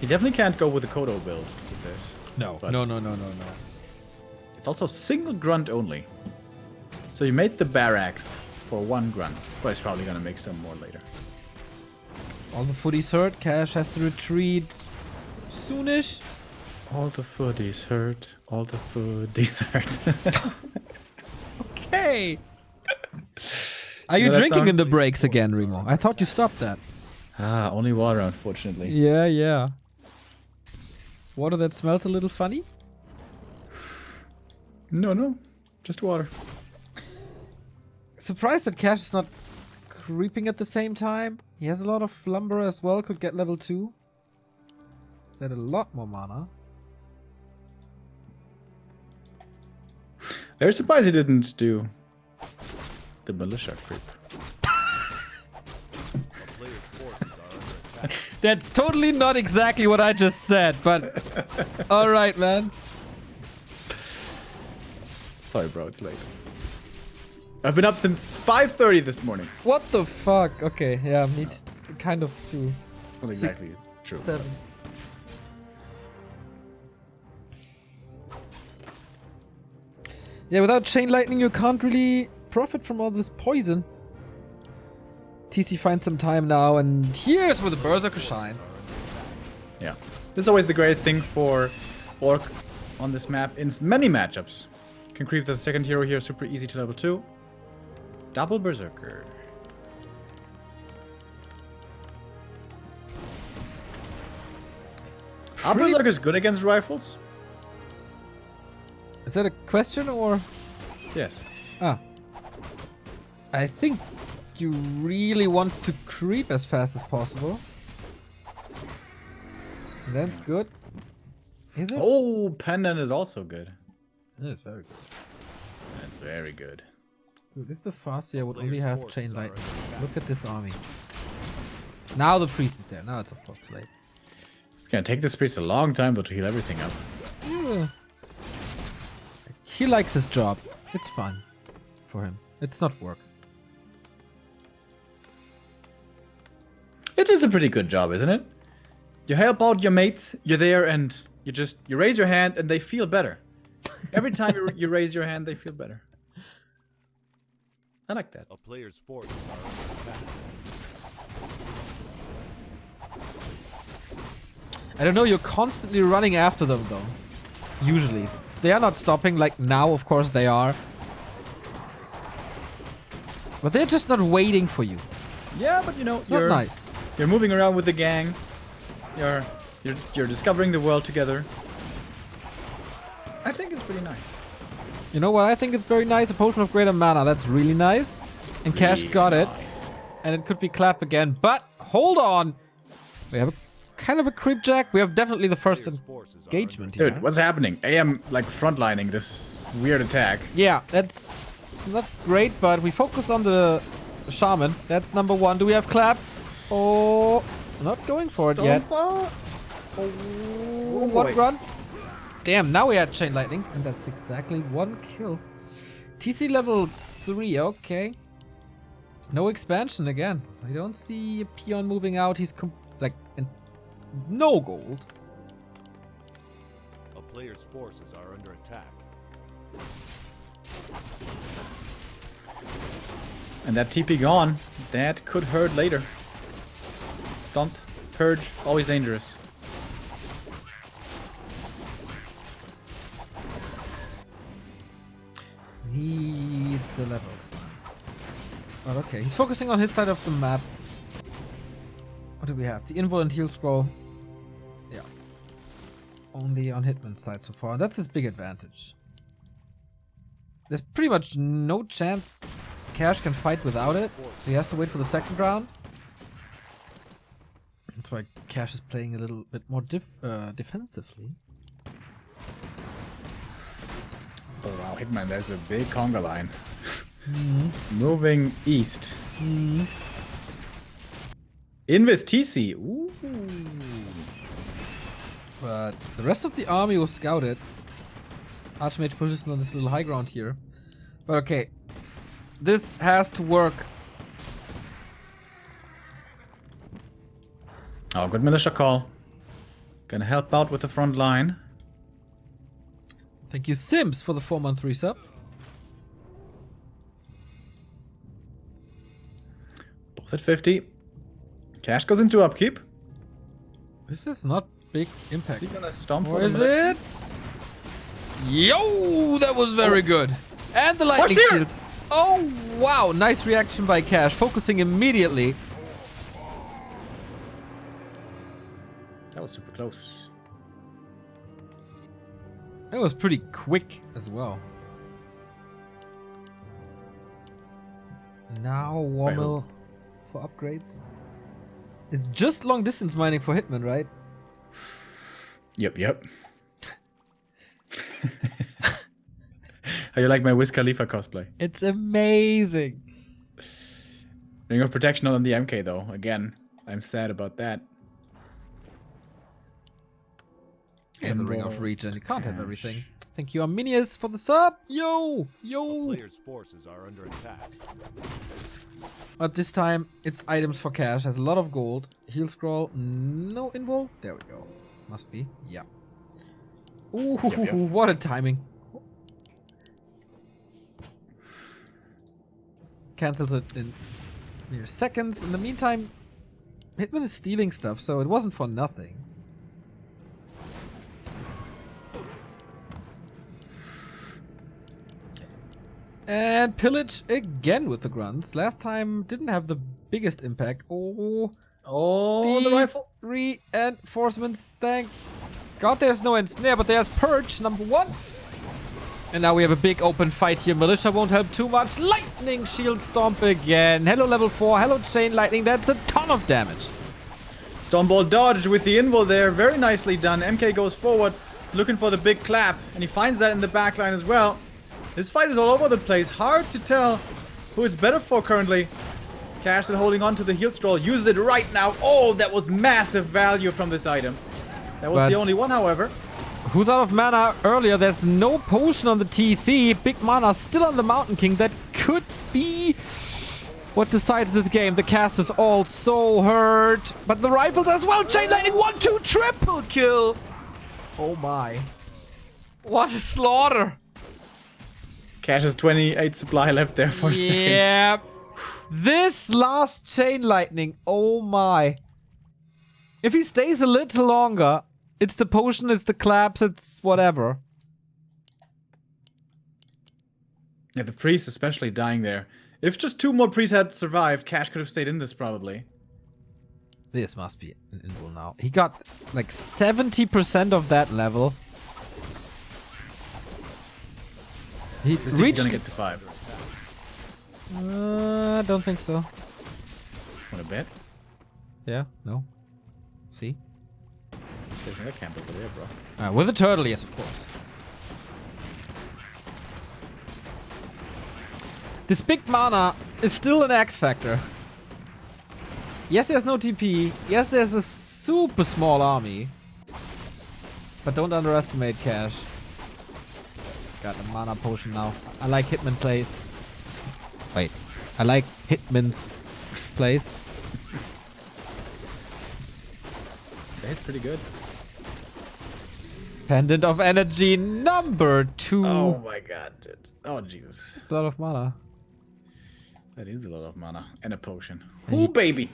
He definitely can't go with the Kodo build with this. No. But No. it's also single grunt only. So you made the barracks for one grunt, but he's probably gonna make some more later. All the footies hurt. Cash has to retreat soonish. All the footies hurt. All the footies hurt. Okay. Are you No, that drinking in sounds- the breaks again, Remo? I thought you stopped that. Only water, unfortunately. Yeah. Water that smells a little funny? No, just water. Surprised that Cash is not creeping at the same time. He has a lot of lumber as well, could get level 2. Had a lot more mana. Very surprised he didn't do the militia creep. Players' forces are under attack. That's totally not exactly what I just said, but alright, man. Sorry, bro, it's late. I've been up since 5:30 this morning. What the fuck? Okay, yeah, me kind of too. Not exactly true. 7. Yeah, without Chain Lightning, you can't really profit from all this poison. TC finds some time now, and here's where the Berserker shines. Yeah. This is always the great thing for Orc on this map in many matchups. You can creep the second hero here super easy to level 2. Double Berserker. Are Pretty- Berserkers good against rifles? Is that a question or? Yes. Ah. I think you really want to creep as fast as possible. That's good. Is it? Oh, Pendant is also good. It's very good. That's very good. Dude, if the Farseer would only Players' have forces Chain are Lightning. under attack. Look at this army. Now the priest is there. Now it's of course too late. It's gonna take this priest a long time though to heal everything up. Yeah. He likes his job. It's fun for him. It's not work. It is a pretty good job, isn't it? You help out your mates, you're there, and you raise your hand, and they feel better. Every time you raise your hand, they feel better. I like that. A player's forces are under attack. I don't know, you're constantly running after them though. Usually. They are not stopping, like now of course they are. But they're just not waiting for you. Yeah, but you know, It's not nice. You're moving around with the gang. You're discovering the world together. I think it's pretty nice. You know what I think is very nice? A Potion of Greater Mana. That's really nice. And Cash Really got it. nice. And it could be Clap again. But hold on. We have kind of a creep jack. We have definitely the first Players' forces are engagement under here. Dude, what's happening? AM like frontlining this weird attack. Yeah, that's not great, but we focus on the Shaman. That's number 1. Do we have Clap? Oh, not going for it yet. Oh, One boy. grunt. Damn, now we had Chain Lightning. And that's exactly 1 kill. TC level 3, okay. No expansion again. I don't see a peon moving out. He's and no gold. A player's forces are under attack. And that TP gone. That could hurt later. Stomp, purge, always dangerous. Needs the levels. But okay, he's focusing on his side of the map. What do we have? The Invul and Heal Scroll. Yeah. Only on Hitman's side so far. That's his big advantage. There's pretty much no chance Cash can fight without it. So he has to wait for the second round. That's why Cash is playing a little bit more defensively. Oh wow, Hitman, there's a big conga line. Moving east. Invis TC. Ooh. But the rest of the army was scouted. Archmage pushes on this little high ground here. But okay. This has to work. Oh, good militia call. Gonna help out with the front line. Thank you, Sims, for the 4-month resub. Both at 50. Cash goes into upkeep. This is not big impact. Is he gonna stomp Or for is the it? Yo, that was very good. And the lightning Force shield. Oh, wow. Nice reaction by Cash. Focusing immediately. That was super close. It was pretty quick as well. Now Warmill for upgrades. It's just long distance mining for Hitman, right? Yep. How you like my Wiz Khalifa cosplay? It's amazing. Ring of Protection on the MK though. Again, I'm sad about that. It's a Ring of Regen. You can't have everything. Thank you, Arminius, for the sub. Yo. Players' forces are under attack. But this time, it's items for Cash. Has a lot of gold. Heal scroll. No invul. There we go. Must be. Yeah. Ooh, Yep. what a timing. Cancels it in mere seconds. In the meantime, Hitman is stealing stuff, so it wasn't for nothing. And pillage again with the grunts. Last time didn't have the biggest impact. Oh, the rifle. Reinforcements. Thank God there's no ensnare, but there's purge number 1. And now we have a big open fight here. Militia won't help too much. Lightning shield stomp again. Hello level 4. Hello chain lightning. That's a ton of damage. Stormbolt dodge with the invul there. Very nicely done. MK goes forward, looking for the big clap. And he finds that in the backline as well. This fight is all over the place. Hard to tell who it's better for currently. Cash is holding on to the heal scroll. Uses it right now. Oh, that was massive value from this item. That was the only one, however. Who's out of mana earlier? There's no potion on the TC. Big mana still on the Mountain King. That could be what decides this game. The cast is all so hurt. But the rifles as well. Chain lightning 1-2 triple kill. Oh my. What a slaughter. Cash has 28 supply left there for a second. Yeah. This last chain lightning. Oh my. If he stays a little longer, it's the potion, it's the claps, it's whatever. Yeah, the priest especially dying there. If just 2 more priests had survived, Cash could have stayed in this probably. This must be an invul now. He got like 70% of that level. He This is gonna get to 5. I don't think so. Wanna bet? Yeah, no. See? There's another camp over there, bro. With a turtle, yes, of course. This big mana is still an X factor. Yes, there's no TP. Yes, there's a super small army. But don't underestimate Cash. Got a mana potion now. I like Hitman plays. Wait. I like Hitman's plays. That's pretty good. Pendant of Energy number 2. Oh my god, dude. Oh Jesus. It's a lot of mana. That is a lot of mana. And a potion. Ooh, baby!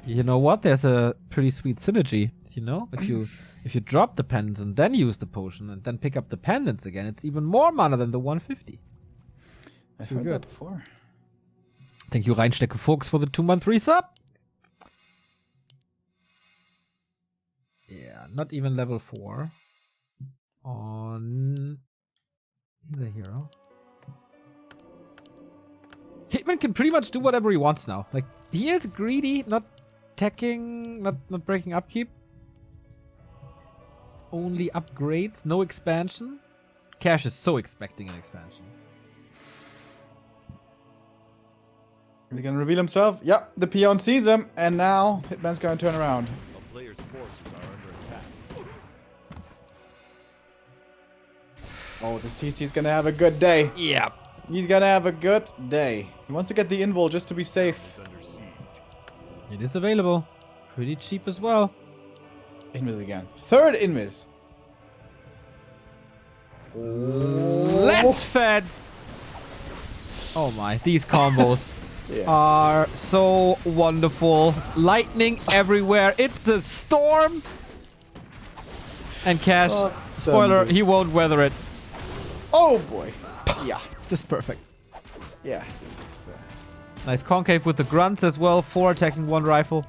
You know what? There's a pretty sweet synergy. You know? If you drop the pendants and then use the potion and then pick up the pendants again, it's even more mana than the 150. I heard that before. Thank you, Reinstecke Fuchs, for the 2-month resub. Yeah, not even level 4. On the hero. Hitman can pretty much do whatever he wants now. Like, he is greedy, not teching, not breaking upkeep. Only upgrades, no expansion. Cash is so expecting an expansion. Is he gonna reveal himself? Yep, the peon sees him, and now Hitman's gonna turn around. A player's forces are under attack. Oh, this TC's gonna have a good day. Yeah. He's gonna have a good day. He wants to get the invul just to be safe. Is under siege. It is available. Pretty cheap as well. Invis again. Third Invis. Let's feds. Oh my, these combos Yeah. are so wonderful. Lightning everywhere. It's a storm. And Cash, Oh, spoiler, Sunday. he won't weather it. Oh boy. Yeah. This is perfect. Yeah. This is. Nice concave with the grunts as well. 4 attacking, 1 rifle.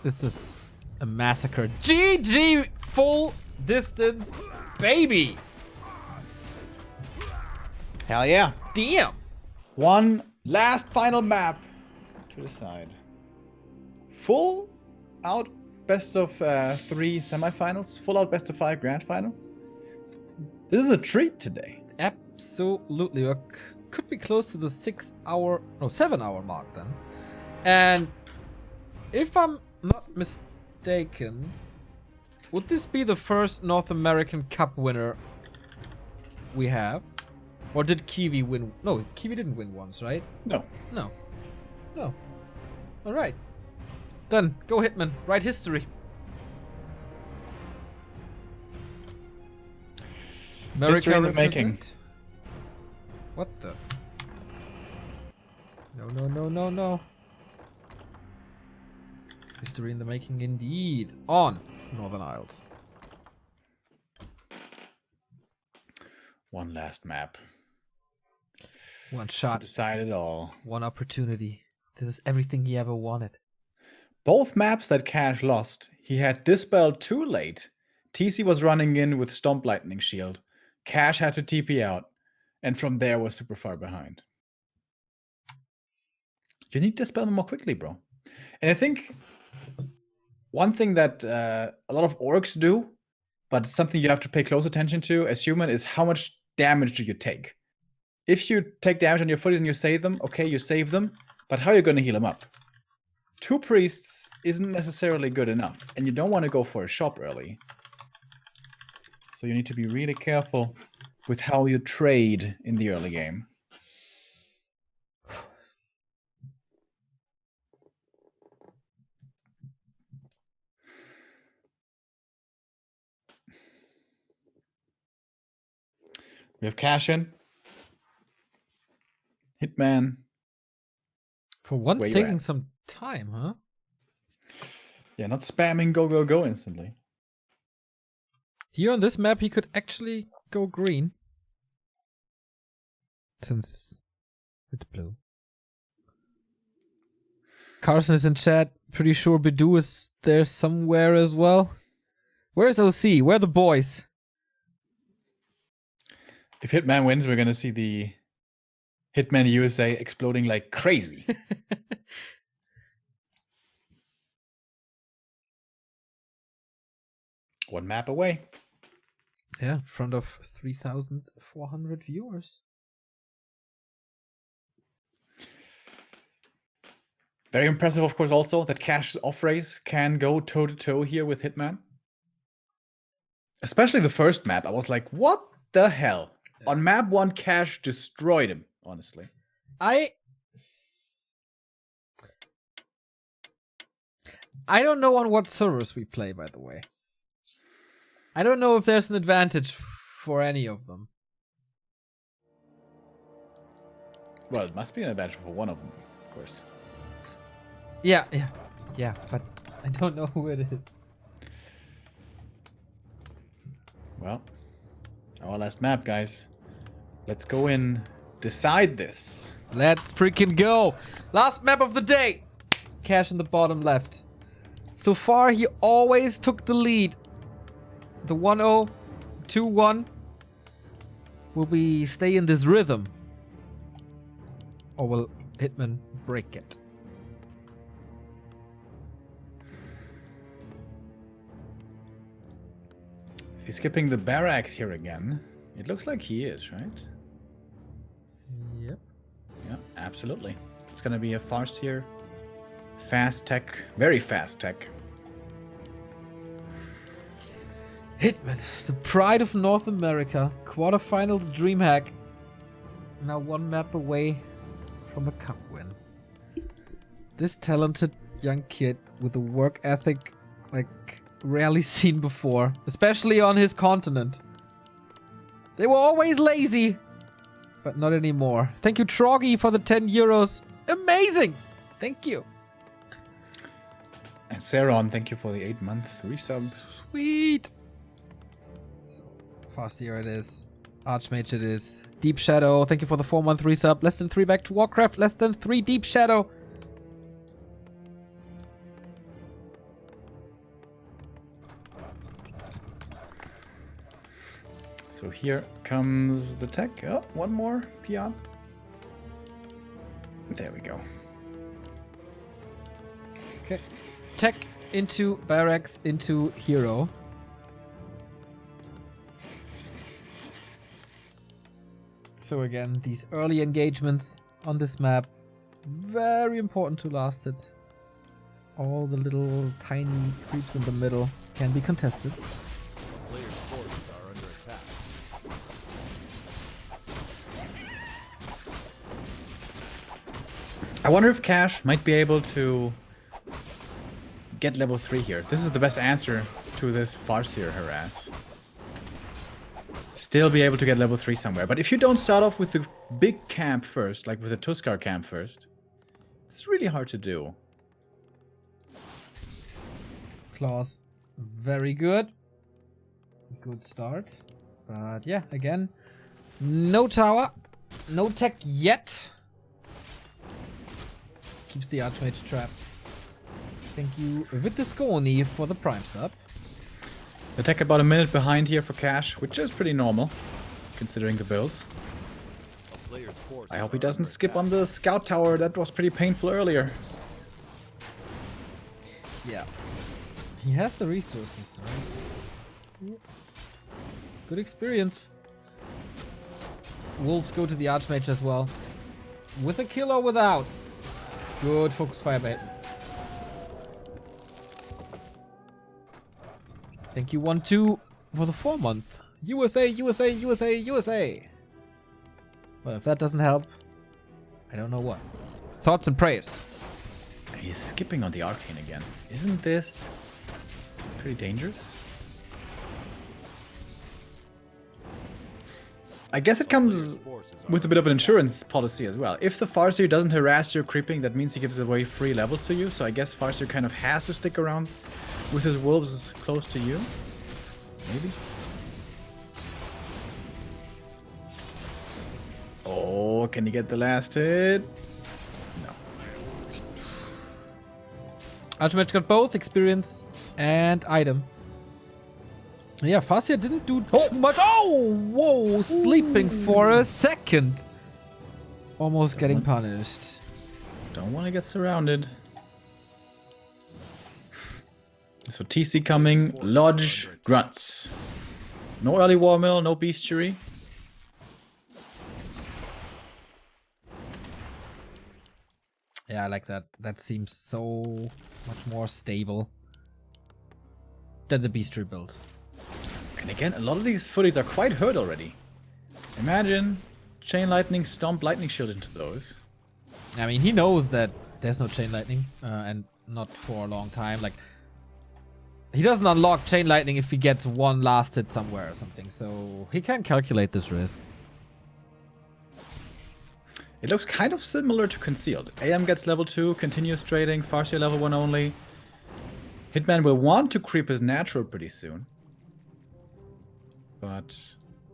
This is a massacre. GG full distance, baby. Hell yeah. Damn. One last final map to decide. Full out best of 3 semifinals. Full out best of 5 grand final. This is a treat today. Absolutely. We could be close to the 7-hour mark then. And if I'm not mistaken, would this be the first North American Cup winner we have? Or did Kiwi win? No, Kiwi didn't win once, right? No. No. No. Alright. Then, go Hitman. Write history. History in the making. represent? What the? No, no, no, no, no. History in the making indeed. On Northern Isles. One last map. One To shot. decide it all. One opportunity. This is everything he ever wanted. Both maps that Cash lost, he had dispelled too late. TC was running in with Stomp Lightning Shield. Cash had to TP out. And from there was super far behind. You need to dispel them more quickly, bro. And I think one thing that a lot of orcs do, but it's something you have to pay close attention to as human, is how much damage do you take? If you take damage on your footies and you save them, okay, you save them, but how are you going to heal them up? 2 priests isn't necessarily good enough, and you don't want to go for a shop early. So you need to be really careful with how you trade in the early game. We have Cash in. Hitman. For once, Where you taking at? some time, huh? Yeah, not spamming go, go, go instantly. Here on this map, he could actually go green. Since it's blue. Carson is in chat. Pretty sure Bidu is there somewhere as well. Where's OC? Where are the boys? If Hitman wins, we're going to see the Hitman USA exploding like crazy. One map away. Yeah, in front of 3,400 viewers. Very impressive, of course, also that Cash's off race can go toe-to-toe here with Hitman. Especially the first map. I was like, what the hell? Yeah. On map 1, Cash destroyed him, honestly. I don't know on what servers we play, by the way. I don't know if there's an advantage for any of them. Well, it must be an advantage for one of them, of course. Yeah, but I don't know who it is. Well, our last map, guys. Let's go in, decide this. Let's freaking go! Last map of the day! Cash in the bottom left. So far, he always took the lead. The 1-0, 2-1. Will we stay in this rhythm? Or will Hitman break it? Is he skipping the barracks here again? It looks like he is, right? Yep. Yeah, absolutely. It's gonna be a farce here. Fast tech, very fast tech. Hitman, the pride of North America, quarterfinals DreamHack. Now one map away from a cup win. This talented young kid with a work ethic like rarely seen before, especially on his continent. They were always lazy, but not anymore. Thank you, Troggy, for the 10 euros. Amazing! Thank you. And Saron, thank you for the 8-month resub. Sweet. So, Fastier it is. Archmage it is. Deep Shadow, thank you for the 4-month resub. Less than 3 back to Warcraft. Less than 3 Deep Shadow. So here comes the tech. Oh, one more peon. There we go. Okay. Tech into barracks into hero. So again, these early engagements on this map, very important to last it. All the little tiny creeps in the middle can be contested. Players' forces are under attack. I wonder if Cash might be able to get level 3 here. This is the best answer to this Farseer harass. Still be able to get level 3 somewhere. But if you don't start off with the big camp first, like with the Tuskar camp first, it's really hard to do. Claws, very good. Good start. But yeah, again, no tower, no tech yet. Keeps the Archmage trapped. Thank you, Vitisconi, for the Prime sub. The tech about a minute behind here for Cash, which is pretty normal, considering the builds. A player's forces I hope he are doesn't under skip attack. on the scout tower. That was pretty painful earlier. Yeah. He has the resources, right? Good experience. Wolves go to the Archmage as well. With a kill or without. Good focus firebait. Thank you, 1-2 for the 4-month. USA, USA, USA, USA. Well, if that doesn't help, I don't know what. Thoughts and prayers. He's skipping on the Arcane again. Isn't this pretty dangerous? I guess it comes with a bit of an insurance policy as well. If the Farseer doesn't harass your creeping, that means he gives away free levels to you. So I guess Farseer kind of has to stick around with his wolves close to you. Maybe. Oh, can he get the last hit? No. Archmage got both experience and item. Yeah, Farseer didn't do too much. Oh, whoa, sleeping for a second. Almost getting punished. Don't want to get surrounded. So TC coming, Lodge, Grunts. No early war mill, no bestiary. Yeah, I like that. That seems so much more stable than the bestiary build. And again, a lot of these footies are quite hurt already. Imagine Chain Lightning, Stomp Lightning Shield into those. I mean, he knows that there's no Chain Lightning, and not for a long time. Like, he doesn't unlock Chain Lightning if he gets one last hit somewhere or something, so he can calculate this risk. It looks kind of similar to Concealed. AM gets level 2, continuous trading, Farseer level 1 only. Hitman will want to creep his natural pretty soon. But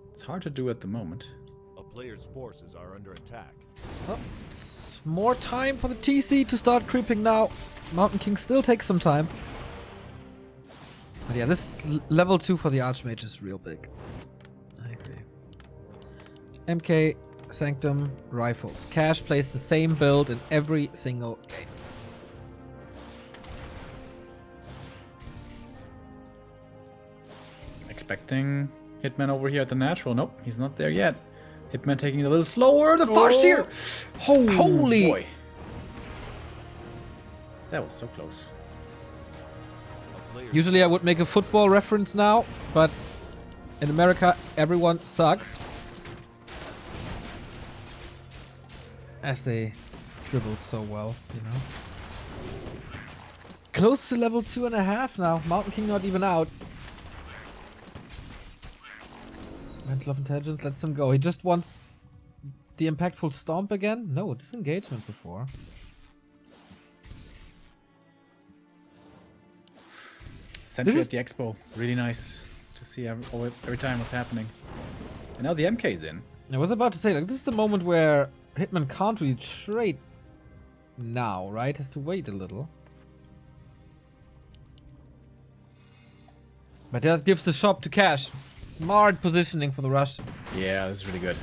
it's hard to do at the moment. A player's forces are under attack. Well, it's more time for the TC to start creeping now. Mountain King still takes some time. But yeah, this level 2 for the Archmage is real big. I agree. MK, Sanctum, Rifles. Cash plays the same build in every single game. Expecting Hitman over here at the natural. Nope, he's not there yet. Hitman taking it a little slower. The Farseer! Oh, Holy! boy. That was so close. player's Usually I would make a football reference now, but in America everyone sucks. As they dribbled so well, you know. Close to level 2.5 now. Mountain King not even out. Mental of Intelligence lets him go. He just wants the impactful stomp again? No, disengagement before. Sentry at the expo. Really nice to see every time what's happening. And now the MK's in. I was about to say, like, this is the moment where Hitman can't really trade now, right? Has to wait a little. But that gives the shop to Cash. Smart positioning for the rush. Yeah, this is really good.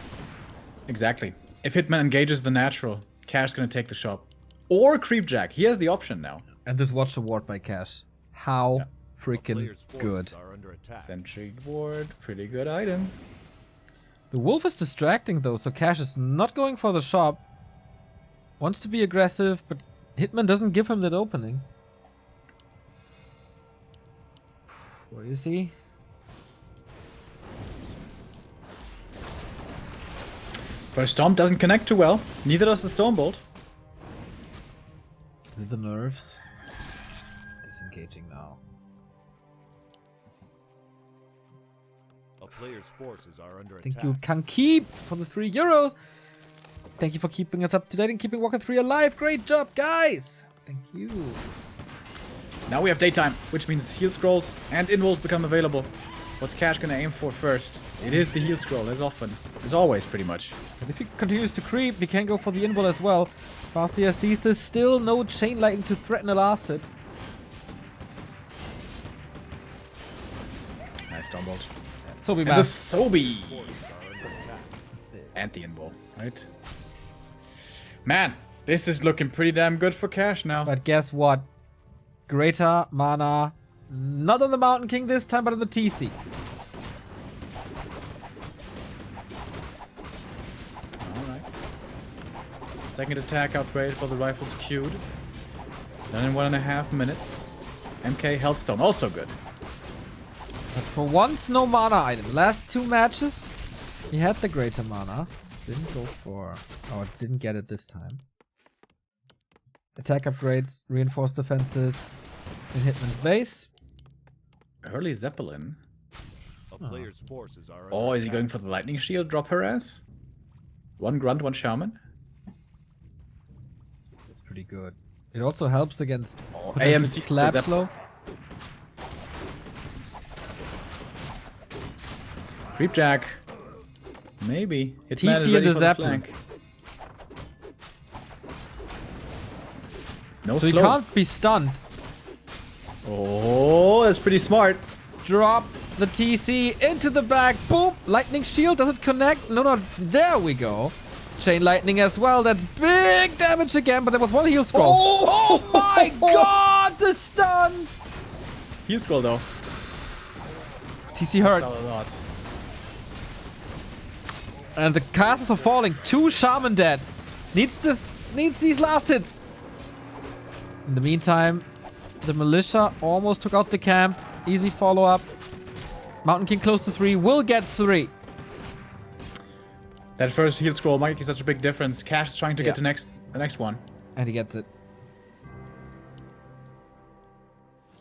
Exactly. If Hitman engages the natural, Cash's gonna take the shop. Or Creepjack. He has the option now. And this watch award by Cash. How A freaking player's forces good. are under attack. Sentry ward. Pretty good item. The wolf is distracting though, so Cash is not going for the shop. Wants to be aggressive, but Hitman doesn't give him that opening. Where is he? First Stomp doesn't connect too well. Neither does the Stormbolt. The nerves. Disengaging now. A player's forces are under Thank attack. you, Kankeep, for the €3. Thank you for keeping us up to date and keeping Warcraft 3 alive. Great job, guys. Thank you. Now we have daytime, which means heal scrolls and invulns become available. What's Cash gonna aim for first? It is the heal scroll, as often. As always, pretty much. But if he continues to creep, he can go for the invul as well. Farseer sees this. Still no chain lightning to threaten a last hit. Nice Stormbolt. So we And the mass. Sobi! Forces are under attack. This is big. And the invul, right? Man, this is looking pretty damn good for Cash now. But guess what? Greater mana. Not on the Mountain King this time, but on the TC. Alright. Second attack upgrade for the rifles queued. Done in 1.5 minutes. MK Healthstone, also good. But for once, no mana item. Last 2 matches, he had the greater mana. Didn't go for... Oh, didn't get it this time. Attack upgrades, reinforced defenses in Hitman's base. Early Zeppelin. A player's forces are under Oh, is he attack. going for the lightning shield? Drop her ass? 1 grunt, 1 shaman. That's pretty good. It also helps against Oh, potential AMC slab Zep- slow. Creepjack. Maybe. Hitman is TC ready and the for the Zeppelin. flank. No So he slow. can't be stunned. Oh, that's pretty smart. Drop the TC into the back. Boom! Lightning shield. Does it connect? No. There we go. Chain lightning as well. That's big damage again, but there was 1 heal scroll. Oh, My God! The stun! Heal scroll though. TC hurt. That's a lot. And the castles are falling. 2 shaman dead. Needs these last hits. In the meantime, the militia almost took out the camp. Easy follow-up. Mountain King close to 3. Will get 3. That first heal scroll might make such a big difference. Cash is trying to get Yeah. the next one. And he gets it.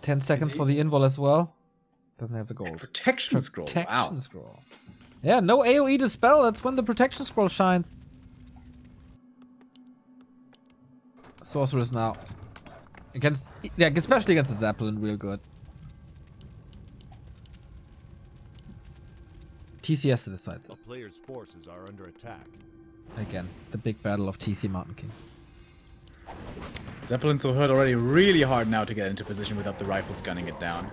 10 seconds he- for the invul as well. Doesn't have the gold. Protection scroll. Protection Wow. scroll. Yeah, no AoE dispel. That's when the protection scroll shines. Sorceress now. Against, yeah, especially against the Zeppelin, real good. TC has to decide A this. player's forces are under attack. Again, the big battle of TC Mountain King. Zeppelins will hurt already really hard now to get into position without the rifles gunning it down.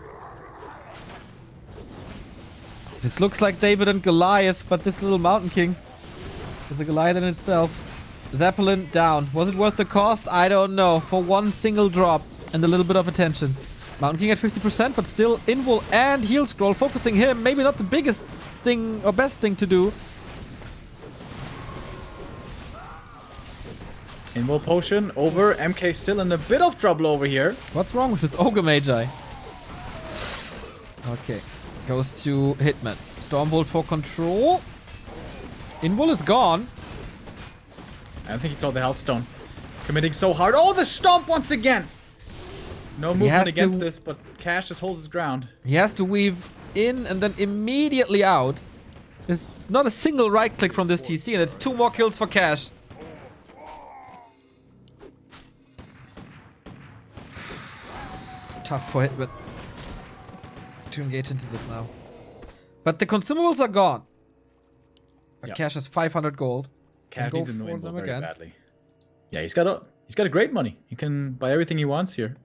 This looks like David and Goliath, but this little Mountain King is a Goliath in itself. Zeppelin down. Was it worth the cost? I don't know. For 1 single drop and a little bit of attention. Mountain King at 50%, but still invul and heal scroll focusing him. Maybe not the biggest thing or best thing to do. Invul potion over. MK still in a bit of trouble over here. What's wrong with this Ogre Magi? Okay. Goes to Hitman. Stormbolt for control. Invul is gone. I think he saw the Healthstone. Committing so hard. Oh, the stomp once again! No movement against this, but Cash just holds his ground. He has to weave in and then immediately out. There's not a single right click from this TC, and it's 2 more kills for Cash. Tough for Hitman to engage into this now. But the consumables are gone. But Cash has 500 gold. Cash needs a new invul very badly. Yeah, he's got a great money. He can buy everything he wants here.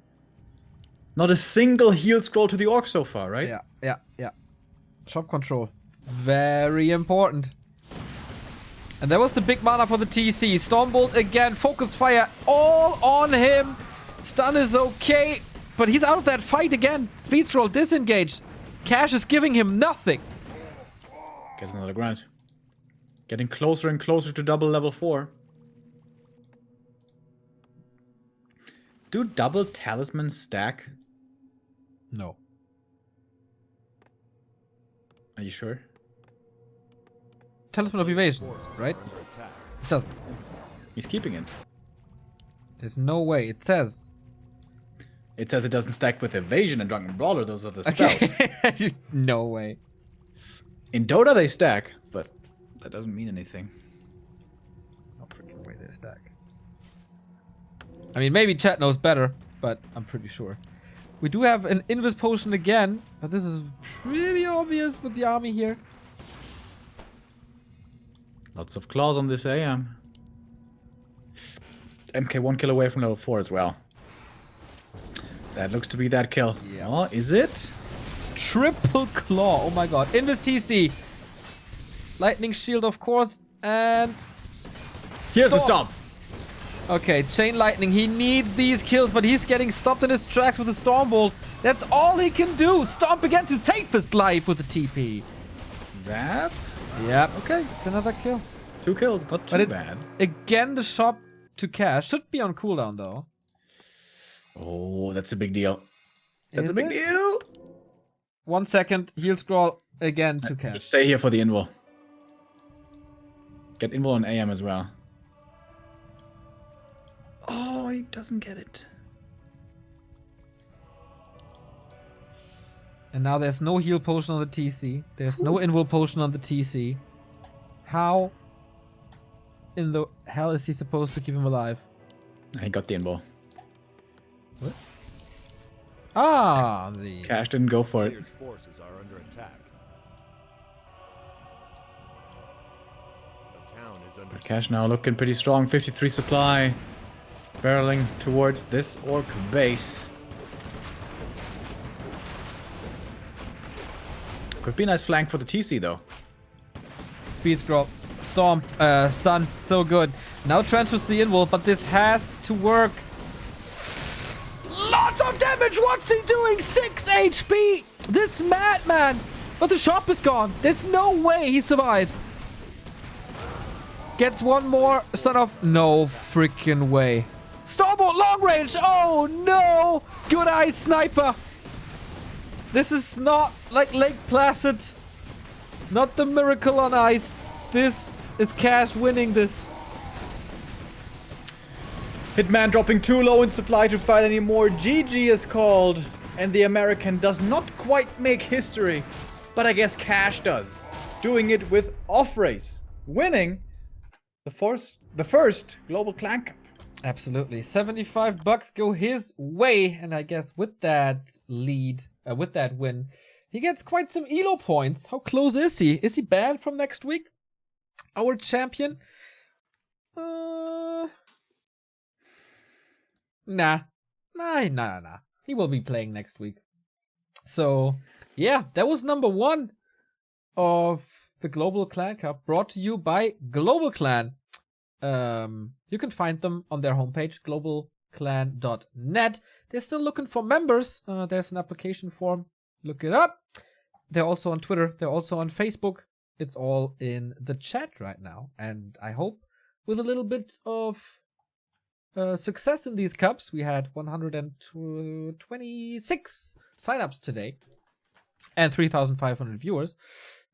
Not a single heal scroll to the orc so far, right? Yeah. Shop control. Very important. And there was the big mana for the TC. Stormbolt again. Focus fire all on him. Stun is okay. But he's out of that fight again. Speed scroll disengaged. Cash is giving him nothing. Gets another grind. Getting closer and closer to double level 4. Do double talismans stack? No. Are you sure? Talisman of evasion, right? It doesn't. He's keeping it. There's no way. It says. It says it doesn't stack with evasion and drunken brawler. Those are the spells. Okay. No way. In Dota they stack, but that doesn't mean anything. No freaking way they stack. I mean, maybe chat knows better, but I'm pretty sure. We do have an Invis potion again, but this is pretty obvious with the army here. Lots of claws on this AM. MK 1 kill away from level 4 as well. That looks to be that kill. Yeah. Oh, is it? Triple claw. Oh my god. Invis TC. Lightning shield, of course. And... Here's the stomp. Okay, chain lightning. He needs these kills, but he's getting stopped in his tracks with a Stormbolt. That's all he can do. Stomp again to save his life with the TP. Zap. Yep. Okay, it's another kill. 2 kills, not too bad. Again, the shop to Cash. Should be on cooldown, though. Oh, that's a big deal. That's Is a big it? deal. 1 second. Heal scroll again to Cash. Stay here for the invul. Get invul on AM as well. Oh, he doesn't get it. And now there's no heal potion on the TC. There's no invul potion on the TC. How in the hell is he supposed to keep him alive? He got the invul. What? Ah, the... Cash didn't go for it. Players' forces are under attack. The town is under Cash now looking pretty strong. 53 supply. Barreling towards this orc base. Could be a nice flank for the TC though. Speed scroll. Storm. Stun. So good. Now transfers to the invul, but this has to work. Lots of damage! What's he doing? 6 HP! This madman! But the shop is gone. There's no way he survives. Gets one more stun off. No freaking way. Stormbolt long range! Oh no! Good eye sniper! This is not like Lake Placid. Not the miracle on ice. This is Cash winning this. Hitman dropping too low in supply to fight anymore. GG is called. And the American does not quite make history. But I guess Cash does. Doing it with off race. Winning the first Global Clan Cup. Absolutely. $75 go his way. And I guess with that lead, with that win, he gets quite some elo points. How close is he? Is he banned from next week? Our champion? Nah. He will be playing next week. So, yeah, that was number 1 of the Global Clan Cup, brought to you by Global Clan. You can find them on their homepage, globalclan.net. They're still looking for members. There's an application form. Look it up. They're also on Twitter. They're also on Facebook. It's all in the chat right now. And I hope with a little bit of success in these cups. We had 126 signups today. and 3,500 viewers.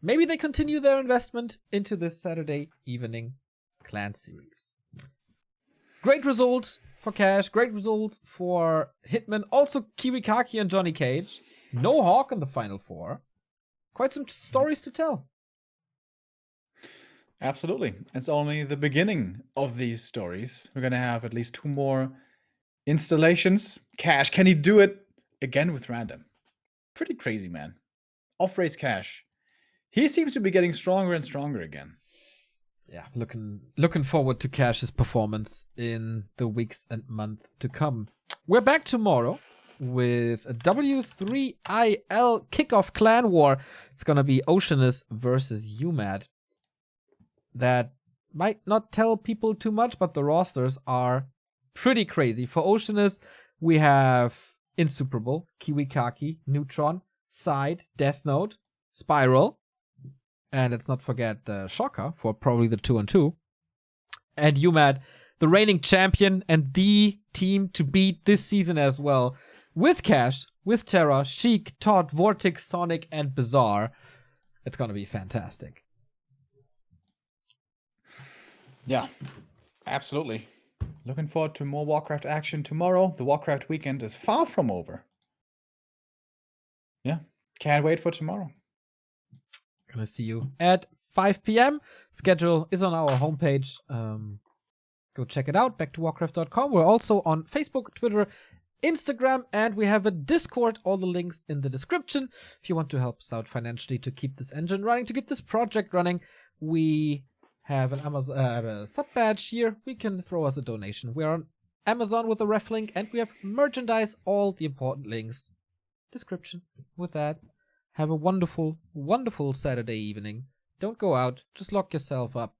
Maybe they continue their investment into this Saturday evening clan series. Great result for Cash. Great result for Hitman. Also Kiwikaki and Johnny Cage. No Hawk in the final four. Quite some stories to tell. Absolutely. It's only the beginning of these stories. We're going to have at least 2 more installations. Cash, can he do it again with random? Pretty crazy, man. Off-race Cash. He seems to be getting stronger and stronger again. Yeah, looking forward to Cash's performance in the weeks and month to come. We're back tomorrow with a W3IL kickoff clan war. It's gonna be Oceanus versus UMAD. That might not tell people too much, but the rosters are pretty crazy. For Oceanus, we have Insuperable, Kiwikaki, Neutron, Side, Death Note, Spiral, and let's not forget Shocker for probably the 2-on-2. And UMAD, the reigning champion and the team to beat this season as well. With Cash, with Terra, Sheik, Todd, Vortex, Sonic, and Bizarre. It's going to be fantastic. Yeah, absolutely. Looking forward to more Warcraft action tomorrow. The Warcraft weekend is far from over. Yeah, can't wait for tomorrow. Gonna see you at 5 p.m. Schedule is on our homepage. Go check it out. Back to Warcraft.com. We're also on Facebook, Twitter, Instagram, and we have a Discord. All the links in the description. If you want to help us out financially to keep this engine running, to get this project running, we have an Amazon a sub badge here. We can throw us a donation. We're on Amazon with a ref link, and we have merchandise. All the important links. Description. With that, have a wonderful, wonderful Saturday evening. Don't go out. Just lock yourself up.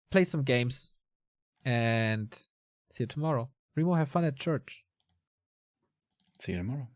Play some games. And see you tomorrow. Remo, have fun at church. See you tomorrow.